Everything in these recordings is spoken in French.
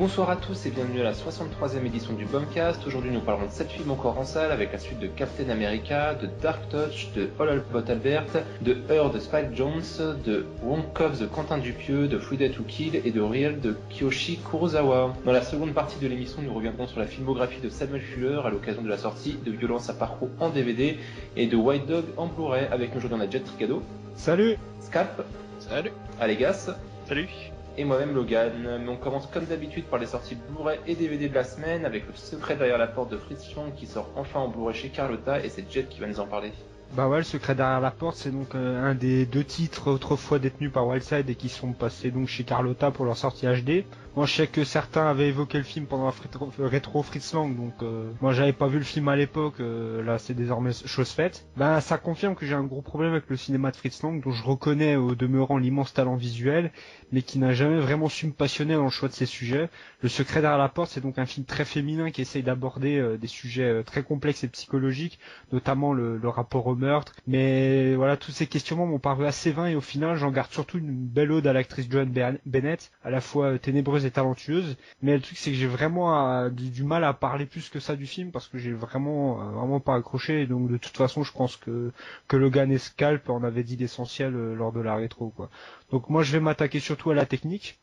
Bonsoir à tous et bienvenue à la 63e édition du Bombcast. Aujourd'hui nous parlerons de 7 films encore en salle avec la suite de Captain America, de Dark Touch, de All About Albert, de Her de Spike Jonze, de Wonk Of de Quentin Dupieux, de Free Day to Kill et de Real de Kiyoshi Kurosawa. Dans la seconde partie de l'émission nous reviendrons sur la filmographie de Samuel Fuller à l'occasion de la sortie de Violence à Parcours en DVD et de White Dog en Blu-ray. Avec nous aujourd'hui on a Jet Tricado. Salut. Scalp. Salut. Alegas. Salut. Et moi-même Logan. Mais on commence comme d'habitude par les sorties Blu-ray et DVD de la semaine avec Le Secret derrière la porte de Fritz Lang qui sort enfin en Blu-ray chez Carlotta et c'est Jet qui va nous en parler. Bah ouais, Le Secret derrière la porte, c'est donc un des deux titres autrefois détenus par Wildside et qui sont passés donc chez Carlotta pour leur sortie HD. Moi je sais que certains avaient évoqué le film pendant la rétro Fritz Lang, donc moi j'avais pas vu le film à l'époque, là c'est désormais chose faite. Bah ça confirme que j'ai un gros problème avec le cinéma de Fritz Lang, dont je reconnais au demeurant l'immense talent visuel, mais qui n'a jamais vraiment su me passionner dans le choix de ses sujets. Le Secret derrière la porte, c'est donc un film très féminin qui essaye d'aborder des sujets très complexes et psychologiques, notamment le rapport au meurtre. Mais voilà, tous ces questionnements m'ont paru assez vains et au final j'en garde surtout une belle ode à l'actrice Joan Bennett, à la fois ténébreuse et talentueuse. Mais le truc c'est que j'ai vraiment du mal à parler plus que ça du film parce que j'ai vraiment pas accroché. Et donc de toute façon je pense que Logan et Scalp en avaient dit l'essentiel lors de la rétro, quoi. Donc moi je vais m'attaquer surtout à la technique.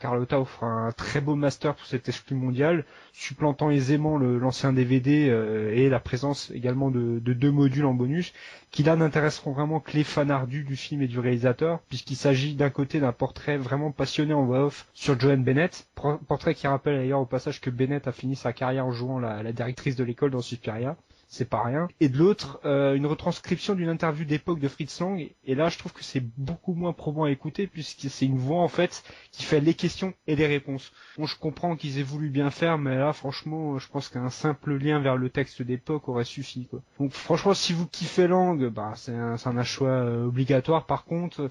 Carlotta offre un très beau master pour cet exclu mondial, supplantant aisément l'ancien DVD et la présence également de deux modules en bonus, qui là n'intéresseront vraiment que les fans ardus du film et du réalisateur, puisqu'il s'agit d'un côté d'un portrait vraiment passionné en voix off sur Joan Bennett, portrait qui rappelle d'ailleurs au passage que Bennett a fini sa carrière en jouant la directrice de l'école dans Suspiria. C'est pas rien. Et de l'autre, une retranscription d'une interview d'époque de Fritz Lang. Et là, je trouve que c'est beaucoup moins probant à écouter puisque c'est une voix, en fait, qui fait les questions et les réponses. Bon, je comprends qu'ils aient voulu bien faire, mais là, franchement, je pense qu'un simple lien vers le texte d'époque aurait suffi, quoi. Donc, franchement, si vous kiffez Lang, c'est un choix obligatoire. Par contre,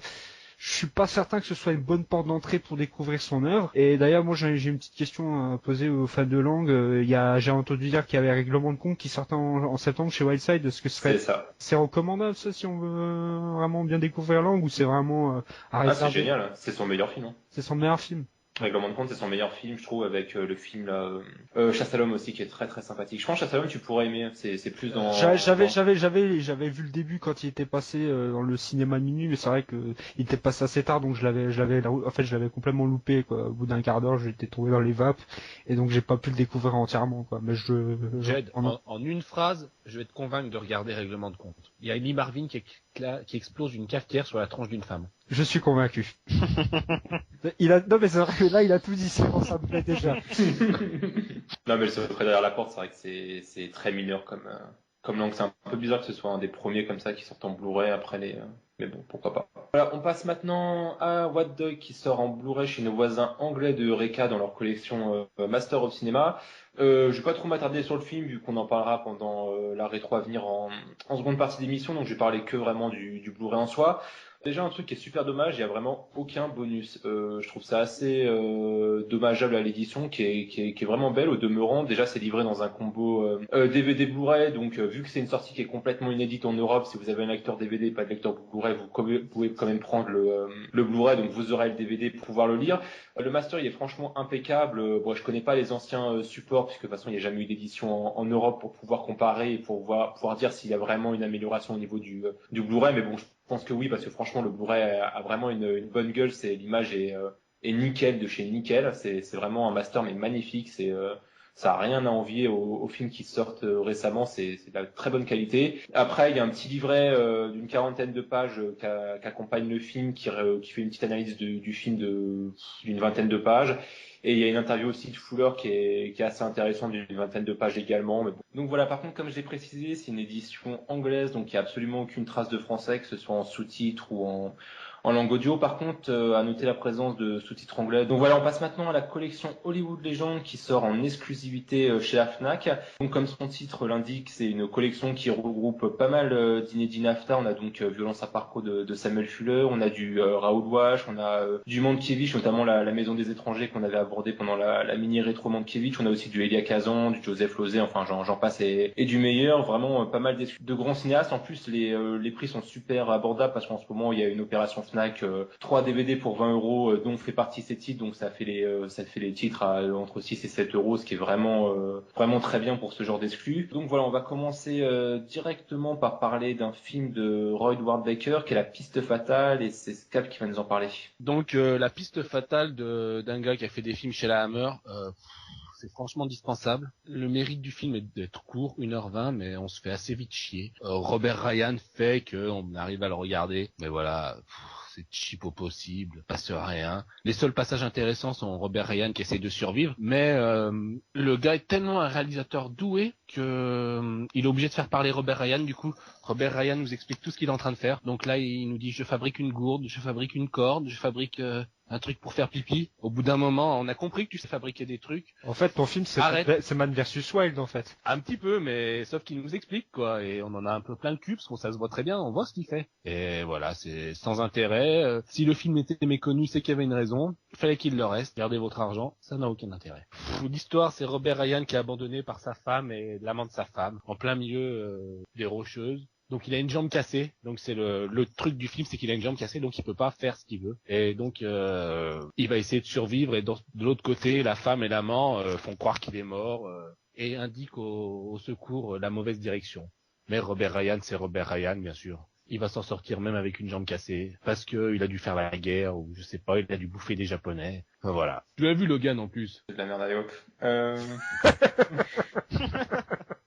je suis pas certain que ce soit une bonne porte d'entrée pour découvrir son œuvre. Et d'ailleurs, moi, j'ai une petite question à poser aux fans de Lang. J'ai entendu dire qu'il y avait Règlement de compte qui sortait en septembre chez Wildside. Est-ce que c'est recommandable, ça, si on veut vraiment bien découvrir Lang, ou c'est vraiment à réserver? C'est génial. C'est son meilleur film. C'est son meilleur film. Règlement de compte, c'est son meilleur film, je trouve, avec le film là, Chasse à l'homme aussi, qui est très très sympathique. Je pense que Chasse à l'homme, tu pourrais aimer. C'est plus dans. J'avais vu le début quand il était passé dans le cinéma de minuit, mais c'est vrai que il était passé assez tard, donc je l'avais complètement loupé, quoi. Au bout d'un quart d'heure, j'étais tombé dans les vapes, et donc j'ai pas pu le découvrir entièrement, quoi. Mais en une phrase, je vais te convaincre de regarder Règlement de compte. Il y a Lee Marvin qui explose une cafetière sur la tronche d'une femme. Je suis convaincu. Non mais c'est vrai que là il a tout dit, ça me plaît déjà. Non mais Le Secret derrière la porte, c'est vrai que c'est très mineur comme langue. C'est un peu bizarre que ce soit un des premiers comme ça qui sortent en Blu-ray après mais bon, pourquoi pas. Voilà, on passe maintenant à White Dog qui sort en Blu-ray chez nos voisins anglais de Eureka dans leur collection Master of Cinema. Je vais pas trop m'attarder sur le film vu qu'on en parlera pendant la rétro à venir en seconde partie d'émission, donc je vais parler que vraiment du Blu-ray en soi. Déjà un truc qui est super dommage, il y a vraiment aucun bonus. Je trouve ça assez dommageable à l'édition, qui est vraiment belle au demeurant. Déjà c'est livré dans un combo DVD Blu-ray, donc vu que c'est une sortie qui est complètement inédite en Europe, si vous avez un lecteur DVD et pas de lecteur Blu-ray, vous pouvez quand même prendre le Blu-ray, donc vous aurez le DVD pour pouvoir le lire. Le master il est franchement impeccable. Bon, je connais pas les anciens supports puisque de toute façon il n'y a jamais eu d'édition en Europe pour pouvoir comparer et pour pouvoir dire s'il y a vraiment une amélioration au niveau du Blu-ray, mais bon, je pense que oui, parce que franchement le Blu-ray a vraiment une bonne gueule, l'image est nickel de chez nickel, c'est vraiment un master mais magnifique, ça a rien à envier aux films qui sortent récemment, c'est de la très bonne qualité. Après il y a un petit livret d'une 40aine de pages qu'accompagne le film qui fait une petite analyse du film d'une 20aine de pages. Et il y a une interview aussi de Fuller qui est assez intéressante d'une 20aine de pages également. Mais bon. Donc voilà, par contre, comme je l'ai précisé, c'est une édition anglaise, donc il n'y a absolument aucune trace de français, que ce soit en sous-titres ou en langue audio. Par contre, à noter la présence de sous-titres anglais. Donc voilà, on passe maintenant à la collection Hollywood Legends qui sort en exclusivité chez la Fnac. Donc comme son titre l'indique, c'est une collection qui regroupe pas mal d'inédits NAFTA. On a donc Violence à Parcours de Samuel Fuller, on a du Raoul Walsh, on a du Mankiewicz, notamment la Maison des étrangers qu'on avait abordé pendant la mini rétro Mankiewicz. On a aussi du Elia Kazan, du Joseph Losey, enfin j'en passe et du meilleur. Vraiment pas mal de grands cinéastes. En plus les prix sont super abordables parce qu'en ce moment il y a une opération Fnac 3 DVD pour 20 euros, dont fait partie ces titres, donc ça fait les titres à entre 6 et 7 euros, ce qui est vraiment très bien pour ce genre d'exclus. Donc voilà, on va commencer directement par parler d'un film de Roy Ward Baker qui est La Piste Fatale, et c'est Scap qui va nous en parler. Donc La Piste Fatale d'un gars qui a fait des films chez la Hammer, c'est franchement indispensable. Le mérite du film est d'être court, 1h20, mais on se fait assez vite chier. Robert Ryan fait qu'on arrive à le regarder, mais voilà, c'est cheap au possible, passe rien. Les seuls passages intéressants sont Robert Ryan qui essaie de survivre, mais le gars est tellement un réalisateur doué que il est obligé de faire parler Robert Ryan. Du coup, Robert Ryan nous explique tout ce qu'il est en train de faire. Donc là, il nous dit: je fabrique une gourde, je fabrique une corde, je fabrique un truc pour faire pipi. Au bout d'un moment, on a compris que tu sais fabriquer des trucs. En fait, ton film, c'est Man vs Wild, en fait. Un petit peu, mais sauf qu'il nous explique, quoi. Et on en a un peu plein le cul, parce que ça se voit très bien, on voit ce qu'il fait. Et voilà, c'est sans intérêt. Si le film était méconnu, c'est qu'il y avait une raison. Il fallait qu'il le reste. Gardez votre argent, ça n'a aucun intérêt. L'histoire, c'est Robert Ryan qui est abandonné par sa femme et l'amant de sa femme, en plein milieu des Rocheuses. Donc il a une jambe cassée, donc c'est le truc du film, c'est qu'il a une jambe cassée, donc il peut pas faire ce qu'il veut. Et donc il va essayer de survivre, et de l'autre côté, la femme et l'amant font croire qu'il est mort et indiquent au secours la mauvaise direction. Mais Robert Ryan, c'est Robert Ryan, bien sûr. Il va s'en sortir même avec une jambe cassée, parce que il a dû faire la guerre, ou je sais pas, il a dû bouffer des Japonais. Enfin, voilà. Tu l'as vu, Logan, en plus. C'est de la merde, allez hop.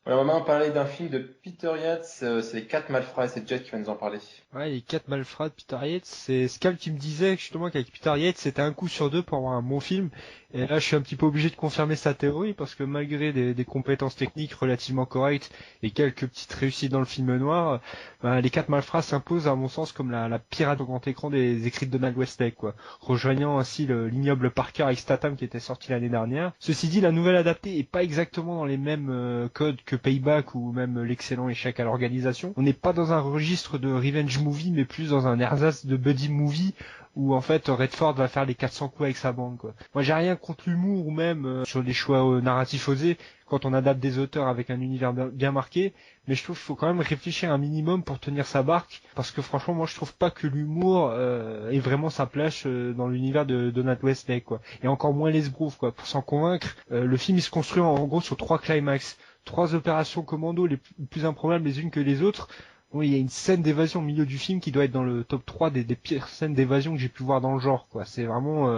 On va maintenant parler d'un film de Peter Yates, c'est Les 4 Malfrats, et c'est Jet qui va nous en parler. Ouais, Les 4 Malfrats de Peter Yates, c'est Scal qui me disait justement qu'avec Peter Yates, c'était un coup sur deux pour avoir un bon film. Et là, je suis un petit peu obligé de confirmer sa théorie, parce que malgré des compétences techniques relativement correctes et quelques petites réussites dans le film noir, Les 4 Malfrats s'imposent à mon sens comme la pirate au grand écran des écrits de Donald Westlake, quoi. Rejoignant ainsi l'ignoble Parker avec Statham qui était sorti l'année dernière. Ceci dit, la nouvelle adaptée est pas exactement dans les mêmes codes que Payback ou même l'excellent Échec à l'organisation. On n'est pas dans un registre de revenge movie, mais plus dans un ersatz de buddy movie où en fait Redford va faire les 400 coups avec sa bande, quoi. Moi j'ai rien contre l'humour ou même sur les choix narratifs osés quand on adapte des auteurs avec un univers bien marqué, mais je trouve qu'il faut quand même réfléchir un minimum pour tenir sa barque, parce que franchement moi je trouve pas que l'humour ait vraiment sa place dans l'univers de Donald Westlake, quoi. Et encore moins les sbroufs, quoi. Pour s'en convaincre, le film il se construit en gros sur 3 climax, 3 opérations commando les plus improbables les unes que les autres. Oui, il y a une scène d'évasion au milieu du film qui doit être dans le top 3 des pires scènes d'évasion que j'ai pu voir dans le genre, quoi. C'est vraiment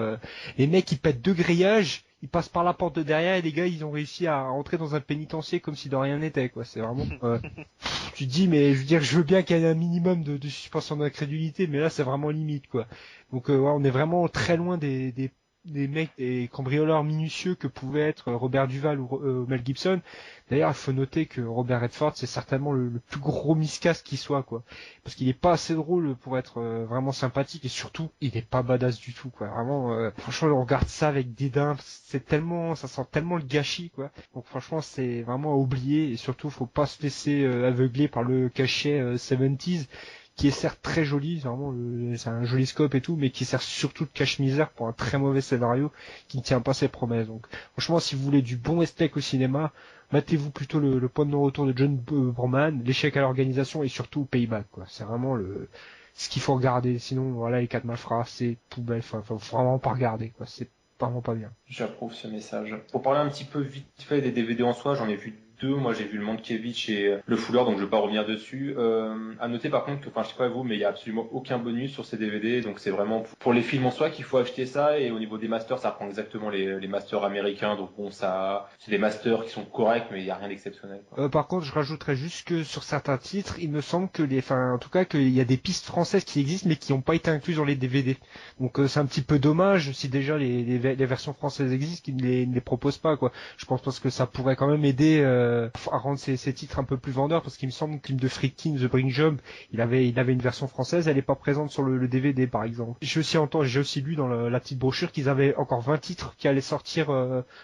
les mecs ils pètent 2 grillages, ils passent par la porte de derrière et les gars ils ont réussi à entrer dans un pénitencier comme si de rien n'était, quoi. C'est vraiment tu te dis, mais je veux dire, je veux bien qu'il y ait un minimum de suspension d'incrédulité, mais là c'est vraiment limite, quoi. Donc ouais, on est vraiment très loin des mecs, des cambrioleurs minutieux que pouvaient être Robert Duval ou Mel Gibson. D'ailleurs, il faut noter que Robert Redford, c'est certainement le plus gros miscast qui soit, quoi. Parce qu'il est pas assez drôle pour être vraiment sympathique, et surtout, il est pas badass du tout, quoi. Vraiment, franchement, on regarde ça avec dédain, ça sent tellement le gâchis, quoi. Donc franchement, c'est vraiment à oublier, et surtout, faut pas se laisser aveugler par le cachet 70s, qui est certes très joli, vraiment c'est un joli scope et tout, mais qui sert surtout de cache-misère pour un très mauvais scénario qui ne tient pas ses promesses. Donc franchement, si vous voulez du bon Westlake au cinéma, matez-vous plutôt le point de non-retour de John Boorman, L'échec à l'organisation et surtout Payback, quoi. C'est vraiment ce qu'il faut regarder. Sinon, voilà, Les 4 Malfrats, c'est poubelle. Enfin, faut vraiment pas regarder, quoi. C'est vraiment pas bien. J'approuve ce message. Pour parler un petit peu vite fait des DVD en soi, j'en ai vu 2. Moi, j'ai vu le Mankiewicz et le Fuller, donc je vais pas revenir dessus. À noter par contre que, enfin, je sais pas vous, mais il y a absolument aucun bonus sur ces DVD, donc c'est vraiment pour les films en soi qu'il faut acheter ça. Et au niveau des masters, ça reprend exactement les masters américains, donc bon, ça, c'est des masters qui sont corrects, mais il y a rien d'exceptionnel, quoi. Par contre, je rajouterais juste que sur certains titres, il me semble que en tout cas, qu'il y a des pistes françaises qui existent, mais qui n'ont pas été incluses dans les DVD. Donc c'est un petit peu dommage si déjà les versions françaises existent, qu'ils ne les proposent pas, quoi. Je pense parce que ça pourrait quand même aider à rendre ces titres un peu plus vendeurs, parce qu'il me semble que le film de Friedkin, The Brink Job, il avait une version française, elle est pas présente sur le DVD par exemple. J'ai aussi lu dans la petite brochure qu'ils avaient encore 20 titres qui allaient sortir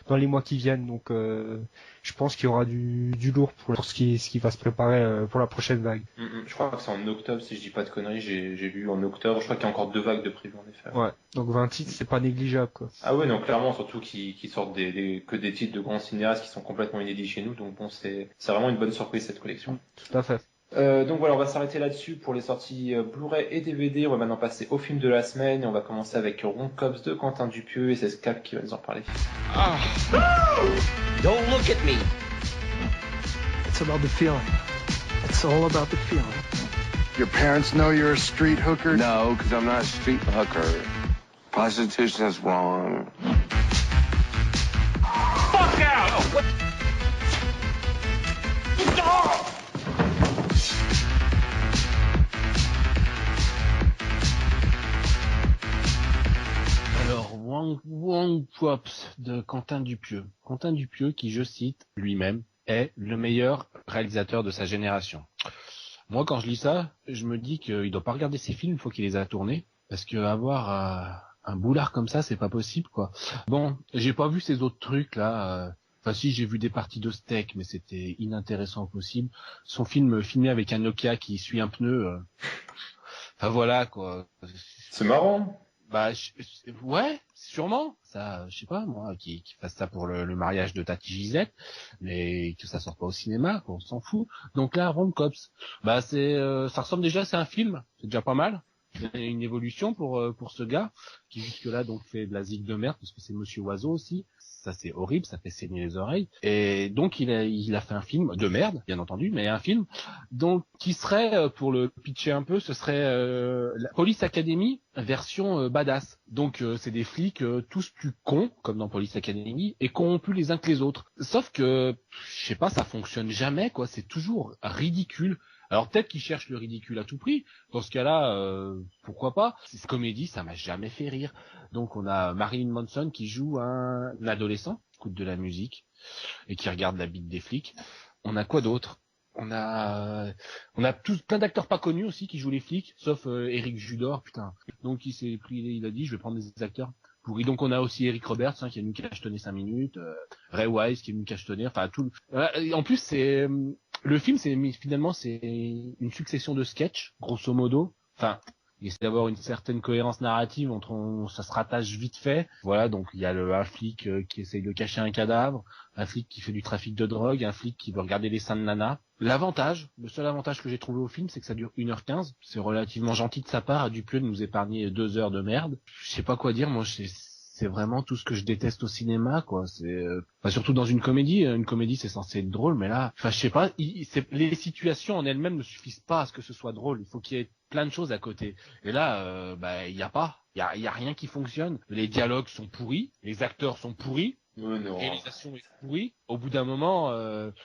dans les mois qui viennent, donc je pense qu'il y aura du lourd pour ce qui va se préparer pour la prochaine vague. Je crois que c'est en octobre, si je dis pas de conneries, j'ai lu en octobre, je crois qu'il y a encore 2 vagues de prévues en effet. Ouais, donc 20 titres, c'est pas négligeable, quoi. Ah ouais, non, clairement, surtout qu'ils sortent que des titres de grands cinéastes qui sont complètement inédits chez nous, donc bon, c'est vraiment une bonne surprise cette collection. Tout à fait. Donc voilà, on va s'arrêter là-dessus pour les sorties Blu-ray et DVD. On va maintenant passer au film de la semaine et on va commencer avec Ron Cops de Quentin Dupieux et c'est Scap qui va nous en parler. Don't look at me. It's about the feeling. It's all about the feeling. Your parents know you're a street hooker? No, because I'm not a street hooker. Prostitution is wrong. Fuck out! Oh, what? Alors, Wong Cops de Quentin Dupieux. Quentin Dupieux qui, je cite, lui-même, est le meilleur réalisateur de sa génération. Moi, quand je lis ça, je me dis qu'il doit pas regarder ses films une fois qu'il les a tournés, parce que avoir un boulard comme ça, c'est pas possible, quoi. Bon, j'ai pas vu ces autres trucs là. Enfin, si, j'ai vu des parties de steak, mais c'était inintéressant au possible. Son film filmé avec un Nokia qui suit un pneu. Enfin voilà, quoi. C'est marrant. Bah ouais, sûrement. Ça, je sais pas moi, qui fasse ça pour le mariage de Tati Gisette, mais que ça sorte pas au cinéma, quoi, on s'en fout. Donc là, Ron Cops, bah ça ressemble déjà, c'est un film, c'est déjà pas mal. C'est une évolution pour ce gars qui jusque là donc fait de la zig de merde parce que c'est Monsieur Oiseau aussi. Ça c'est horrible, ça fait saigner les oreilles. Et donc il a fait un film de merde, bien entendu, mais un film donc qui serait, pour le pitcher un peu, ce serait la Police Academy version badass. Donc c'est des flics tous plus cons comme dans Police Academy et corrompus les uns que les autres. Sauf que je sais pas, ça fonctionne jamais quoi, c'est toujours ridicule. Alors peut-être qu'ils cherchent le ridicule à tout prix. Dans ce cas-là, pourquoi pas. Cette comédie, ça m'a jamais fait rire. Donc on a Marilyn Manson qui joue un adolescent, qui écoute de la musique et qui regarde la bite des flics. On a quoi d'autre ? On a tous plein d'acteurs pas connus aussi qui jouent les flics, sauf Eric Judor, putain. Donc il a dit je vais prendre des acteurs pourris. Donc on a aussi Eric Roberts qui est venu cachetonner 5 minutes, Ray Wise qui est venu cachetonner, enfin tout. En plus c'est le film, c'est une succession de sketchs, grosso modo. Enfin, il essaie d'avoir une certaine cohérence narrative ça se rattache vite fait. Voilà, donc il y a un flic qui essaye de cacher un cadavre, un flic qui fait du trafic de drogue, un flic qui veut regarder les seins de nana. Le seul avantage que j'ai trouvé au film, c'est que ça dure 1h15. C'est relativement gentil de sa part à Dupieux de nous épargner 2 heures de merde. Je sais pas quoi dire, moi c'est vraiment tout ce que je déteste au cinéma, quoi. C'est surtout dans une comédie. Une comédie, c'est censé être drôle, mais là, enfin, je sais pas. Les situations en elles-mêmes ne suffisent pas à ce que ce soit drôle. Il faut qu'il y ait plein de choses à côté. Et là, il y a pas. Il y a rien qui fonctionne. Les dialogues sont pourris, les acteurs sont pourris. La réalisation est pourrie. Au bout d'un moment,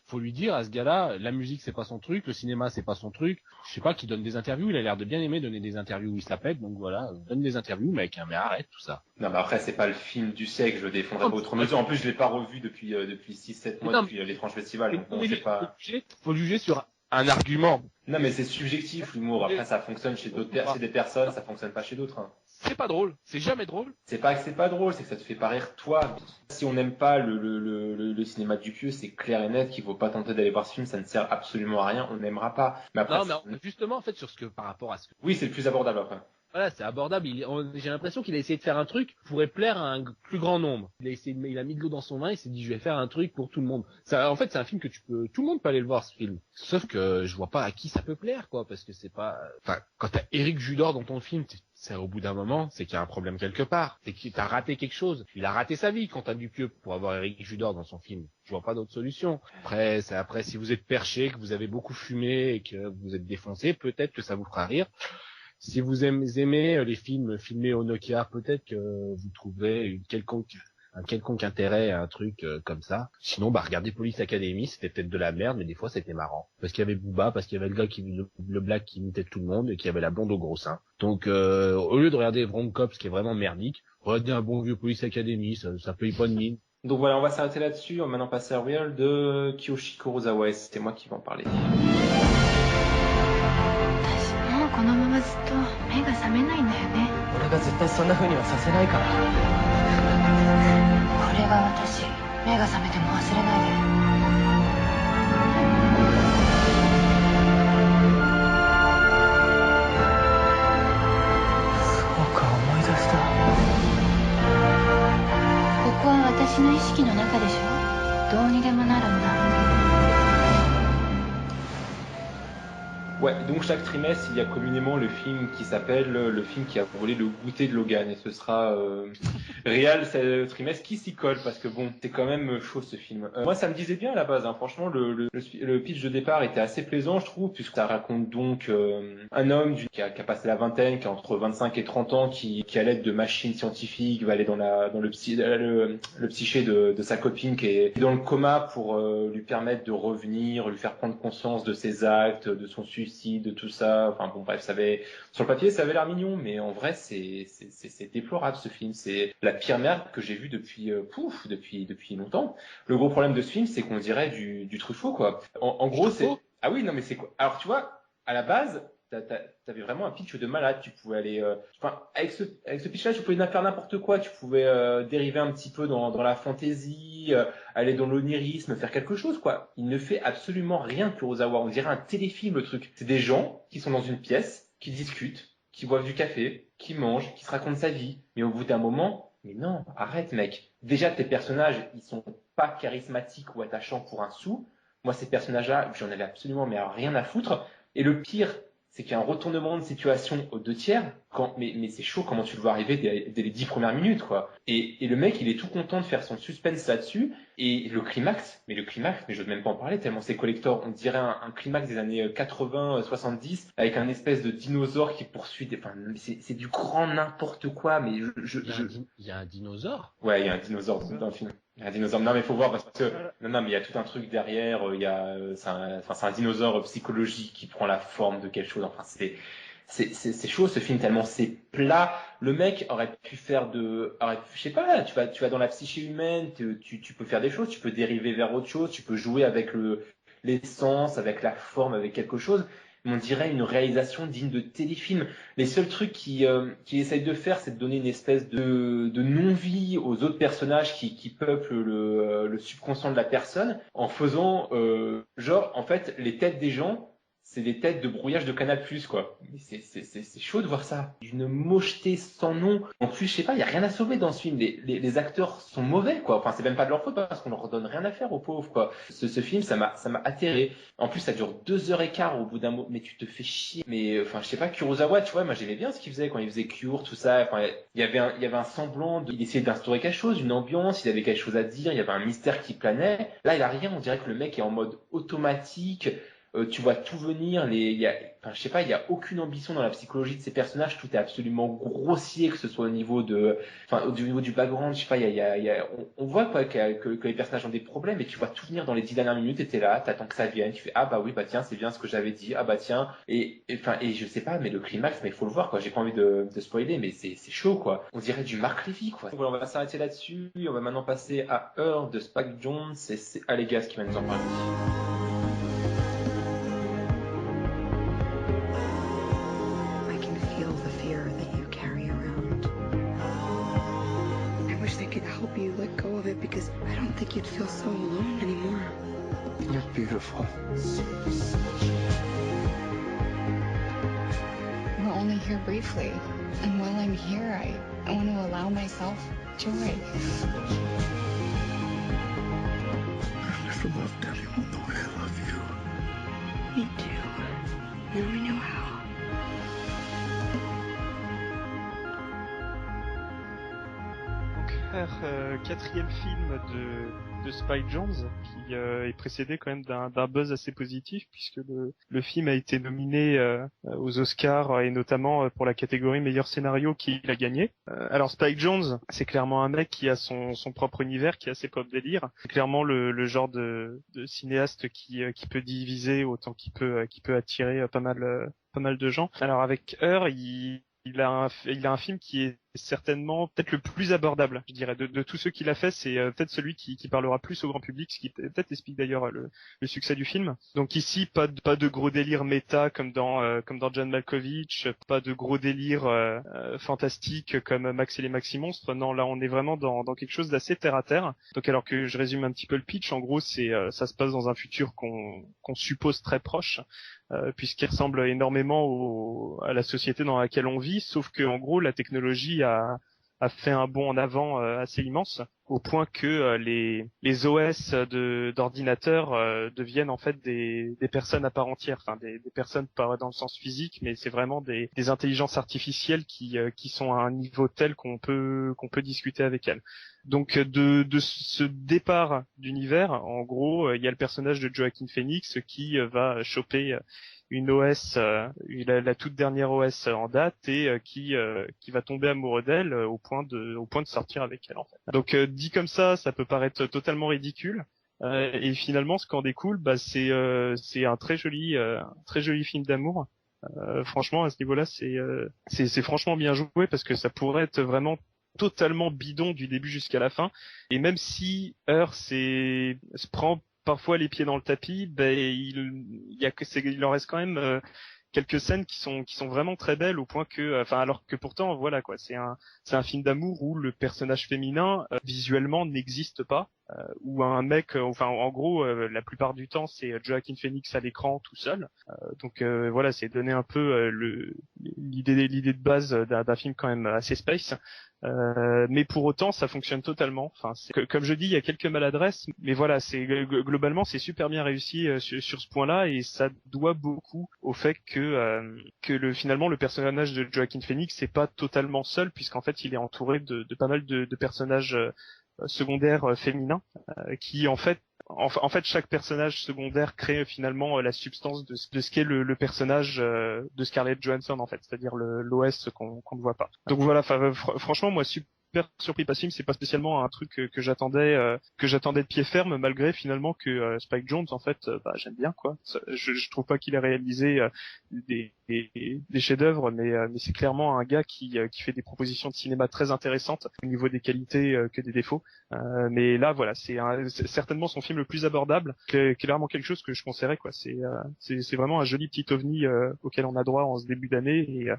faut lui dire à ce gars-là, la musique c'est pas son truc, le cinéma c'est pas son truc. Je sais pas, qu'il donne des interviews. Il a l'air de bien aimer donner des interviews où il se la pète. Donc voilà, donne des interviews, mec. Mais arrête tout ça. Non, mais après c'est pas le film du siècle. Je le défendrai pas autre mesure. En plus, je l'ai pas revu depuis 6-7 mois depuis l'étrange festival. Donc bon, c'est pas. Faut juger sur un argument. Non, mais c'est subjectif l'humour. Après, ça fonctionne chez chez des personnes, ça fonctionne pas chez d'autres. Hein. C'est pas drôle, c'est jamais drôle. C'est pas que c'est pas drôle, c'est que ça te fait pas rire toi. Si on n'aime pas le cinéma du Dupieux, c'est clair et net qu'il faut pas tenter d'aller voir ce film, ça ne sert absolument à rien, on n'aimera pas. Mais après, justement, en fait, par rapport à ce que... Oui, c'est le plus abordable après. Voilà, c'est abordable. J'ai l'impression qu'il a essayé de faire un truc qui pourrait plaire à un plus grand nombre. Il a mis de l'eau dans son vin, il s'est dit je vais faire un truc pour tout le monde. En fait, c'est un film que tout le monde peut aller le voir, ce film. Sauf que je vois pas à qui ça peut plaire, quoi, parce que c'est pas, enfin, quand t'as Eric Judor dans ton film, c'est au bout d'un moment, c'est qu'il y a un problème quelque part. C'est que t'as raté quelque chose. Il a raté sa vie, Quentin Dupieux, pour avoir Eric Judor dans son film. Je vois pas d'autre solution. Après, si vous êtes perché, que vous avez beaucoup fumé et que vous êtes défoncé, peut-être que ça vous fera rire. Si vous aimez les films filmés au Nokia, peut-être que vous trouverez un quelconque intérêt à un truc comme ça. Sinon, regardez Police Academy, c'était peut-être de la merde, mais des fois c'était marrant. Parce qu'il y avait Booba, parce qu'il y avait le black qui imitait tout le monde, et qu'il y avait la blonde au gros sein. Donc, au lieu de regarder Wrong Cops, qui est vraiment merdique, regardez un bon vieux Police Academy, ça paye pas de mine. Donc voilà, on va s'arrêter là-dessus. On va maintenant passer à Real de Kiyoshi Kurosawa, et c'est moi qui vais en parler. このままずっと目が覚めないんだよね。俺が絶対そんな風にはさせないから。これが私、目が覚めても忘れないで。そうか、思い出した。ここは私の意識の中でしょ。どうにでもなるんだ。Ouais, donc chaque trimestre, il y a communément le film qui s'appelle le film qui a volé le goûter de Logan, et ce sera Real ce trimestre qui s'y colle, parce que bon, c'est quand même chaud ce film. Moi, ça me disait bien à la base, hein. Franchement, le pitch de départ était assez plaisant, je trouve, puisque ça raconte donc un homme qui a passé la vingtaine, qui a entre 25 et 30 ans, qui à l'aide de machines scientifiques va aller dans le psyché de sa copine qui est dans le coma pour lui permettre de revenir, lui faire prendre conscience de ses actes, de son suicide, de tout ça. Enfin bon, bref, sur le papier, ça avait l'air mignon, mais en vrai, c'est déplorable ce film. C'est la pire merde que j'ai vue depuis longtemps. Le gros problème de ce film, c'est qu'on dirait du Truffaut, quoi. En gros, c'est... Ah oui, non, mais c'est quoi? Alors, tu vois, à la base, t'avais vraiment un pitch de malade. Tu pouvais aller, avec ce pitch-là, tu pouvais faire n'importe quoi. Tu pouvais dériver un petit peu dans la fantaisie, aller dans l'onirisme, faire quelque chose, quoi. Il ne fait absolument rien, Kurosawa. On dirait un téléfilm, le truc. C'est des gens qui sont dans une pièce, qui discutent, qui boivent du café, qui mangent, qui se racontent sa vie. Mais au bout d'un moment, mais non, arrête, mec. Déjà, tes personnages, ils sont pas charismatiques ou attachants pour un sou. Moi, ces personnages-là, j'en avais absolument mais rien à foutre. Et le pire, c'est qu'il y a un retournement de situation aux 2/3, mais c'est chaud comment tu le vois arriver dès les 10 premières minutes, quoi. Et le mec, il est tout content de faire son suspense là-dessus, et le climax, mais j'ose même pas en parler tellement c'est collector. On dirait un climax des années 80, 70, avec un espèce de dinosaure qui poursuit c'est du grand n'importe quoi, mais Il y a un dinosaure? Ouais, il y a un dinosaure dans le film. Il y a un dinosaure. Non, mais faut voir parce que non, mais il y a tout un truc derrière. Il y a, c'est un dinosaure psychologique qui prend la forme de quelque chose. Enfin, c'est chaud ce film tellement c'est plat. Le mec aurait pu faire je sais pas. Tu vas dans la psyché humaine. Tu peux faire des choses. Tu peux dériver vers autre chose. Tu peux jouer avec l'essence, avec la forme, avec quelque chose. On dirait une réalisation digne de téléfilm. Les seuls trucs qui essayent de faire, c'est de donner une espèce de non-vie aux autres personnages qui peuplent le subconscient de la personne, en faisant genre en fait les têtes des gens, c'est des têtes de brouillage de Canal+, quoi. Mais c'est chaud de voir ça. Une mocheté sans nom. En plus, je sais pas, il y a rien à sauver dans ce film. Les acteurs sont mauvais, quoi. Enfin, c'est même pas de leur faute parce qu'on leur donne rien à faire aux pauvres, quoi. Ce film, ça m'a atterré. En plus, ça dure 2h15 au bout d'un mot. Mais tu te fais chier. Mais, enfin, je sais pas, Kurosawa, tu vois, moi, j'aimais bien ce qu'il faisait quand il faisait Cure, tout ça. Enfin, il y avait un semblant il essayait d'instaurer quelque chose, une ambiance, il avait quelque chose à dire, il y avait un mystère qui planait. Là, il a rien. On dirait que le mec est en mode automatique. Tu vois tout venir, je sais pas, il y a aucune ambition dans la psychologie de ces personnages, tout est absolument grossier, que ce soit au niveau du background, je sais pas, on voit quoi que les personnages ont des problèmes, et tu vois tout venir dans les 10 dernières minutes, et t'es là, t'attends que ça vienne, tu fais ah bah oui bah tiens c'est bien ce que j'avais dit, ah bah tiens, et je sais pas, mais le climax, mais il faut le voir quoi, j'ai pas envie de spoiler, mais c'est chaud quoi, on dirait du Marc Levy quoi. Donc, voilà, on va s'arrêter là-dessus, on va maintenant passer à Her de Spike Jonze, et c'est Allegas qui va nous en parler. You let go of it because I don't think you'd feel so alone anymore. You're beautiful. We're only here briefly, and while I'm here, I want to allow myself joy. I've never loved anyone the way I love you. Me too. Now I know how. Quatrième film de Spike Jonze qui est précédé quand même d'un buzz assez positif puisque le film a été nominé aux Oscars et notamment pour la catégorie meilleur scénario qu'il a gagné. Alors Spike Jonze, c'est clairement un mec qui a son propre univers, qui a ses propres délires. C'est clairement le genre de cinéaste qui peut diviser autant qu'il peut attirer pas mal de gens. Alors avec Her, il a un film qui est certainement peut-être le plus abordable, je dirais, de tous ceux qu'il a fait, c'est peut-être celui qui parlera plus au grand public, ce qui peut-être explique d'ailleurs le succès du film. Donc ici, pas de gros délire méta comme dans John Malkovich, pas de gros délire fantastique comme Max et les Maxi Monstres. Non, là on est vraiment dans quelque chose d'assez terre à terre. Donc alors que je résume un petit peu le pitch, en gros ça se passe dans un futur qu'on suppose très proche, puisqu'il ressemble énormément à la société dans laquelle on vit, sauf que en gros la technologie a fait un bond en avant assez immense, au point que les OS d'ordinateurs deviennent en fait des personnes à part entière, enfin des personnes pas dans le sens physique, mais c'est vraiment des intelligences artificielles qui sont à un niveau tel qu'on peut discuter avec elles. Donc de ce départ d'univers, en gros, il y a le personnage de Joaquin Phoenix qui va choper une OS, la toute dernière OS en date, et qui va tomber amoureux d'elle au point de sortir avec elle en fait. Donc dit comme ça peut paraître totalement ridicule. Et finalement, ce qu'en découle, c'est un très joli film d'amour. Franchement, à ce niveau-là, c'est franchement bien joué, parce que ça pourrait être vraiment totalement bidon du début jusqu'à la fin. Et même si Her se prend parfois les pieds dans le tapis, il en reste quand même quelques scènes qui sont vraiment très belles, au point que, alors que pourtant, voilà quoi, c'est un film d'amour où le personnage féminin visuellement n'existe pas, où un mec, en gros, la plupart du temps, c'est Joaquin Phoenix à l'écran tout seul. Donc voilà, c'est donner un peu l'idée de base d'un film quand même assez space. Mais pour autant, ça fonctionne totalement. Comme je dis, il y a quelques maladresses, mais voilà, globalement, c'est super bien réussi sur ce point-là, et ça doit beaucoup au fait que finalement le personnage de Joaquin Phoenix c'est pas totalement seul, puisqu'en fait, il est entouré de pas mal de personnages secondaires féminins qui en fait chaque personnage secondaire crée finalement la substance de ce qu'est le personnage de Scarlett Johansson en fait, c'est-à-dire l'OS qu'on ne voit pas. Donc voilà, franchement moi super surpris par ce film, c'est pas spécialement un truc que j'attendais de pied ferme, malgré finalement que Spike Jonze en fait j'aime bien quoi. Je trouve pas qu'il ait réalisé des chefs-d'œuvre, mais c'est clairement un gars qui fait des propositions de cinéma très intéressantes au niveau des qualités que des défauts. Mais là voilà, c'est certainement son film le plus abordable, clairement quelque chose que je conseillerais quoi. C'est vraiment un joli petit ovni auquel on a droit en ce début d'année, et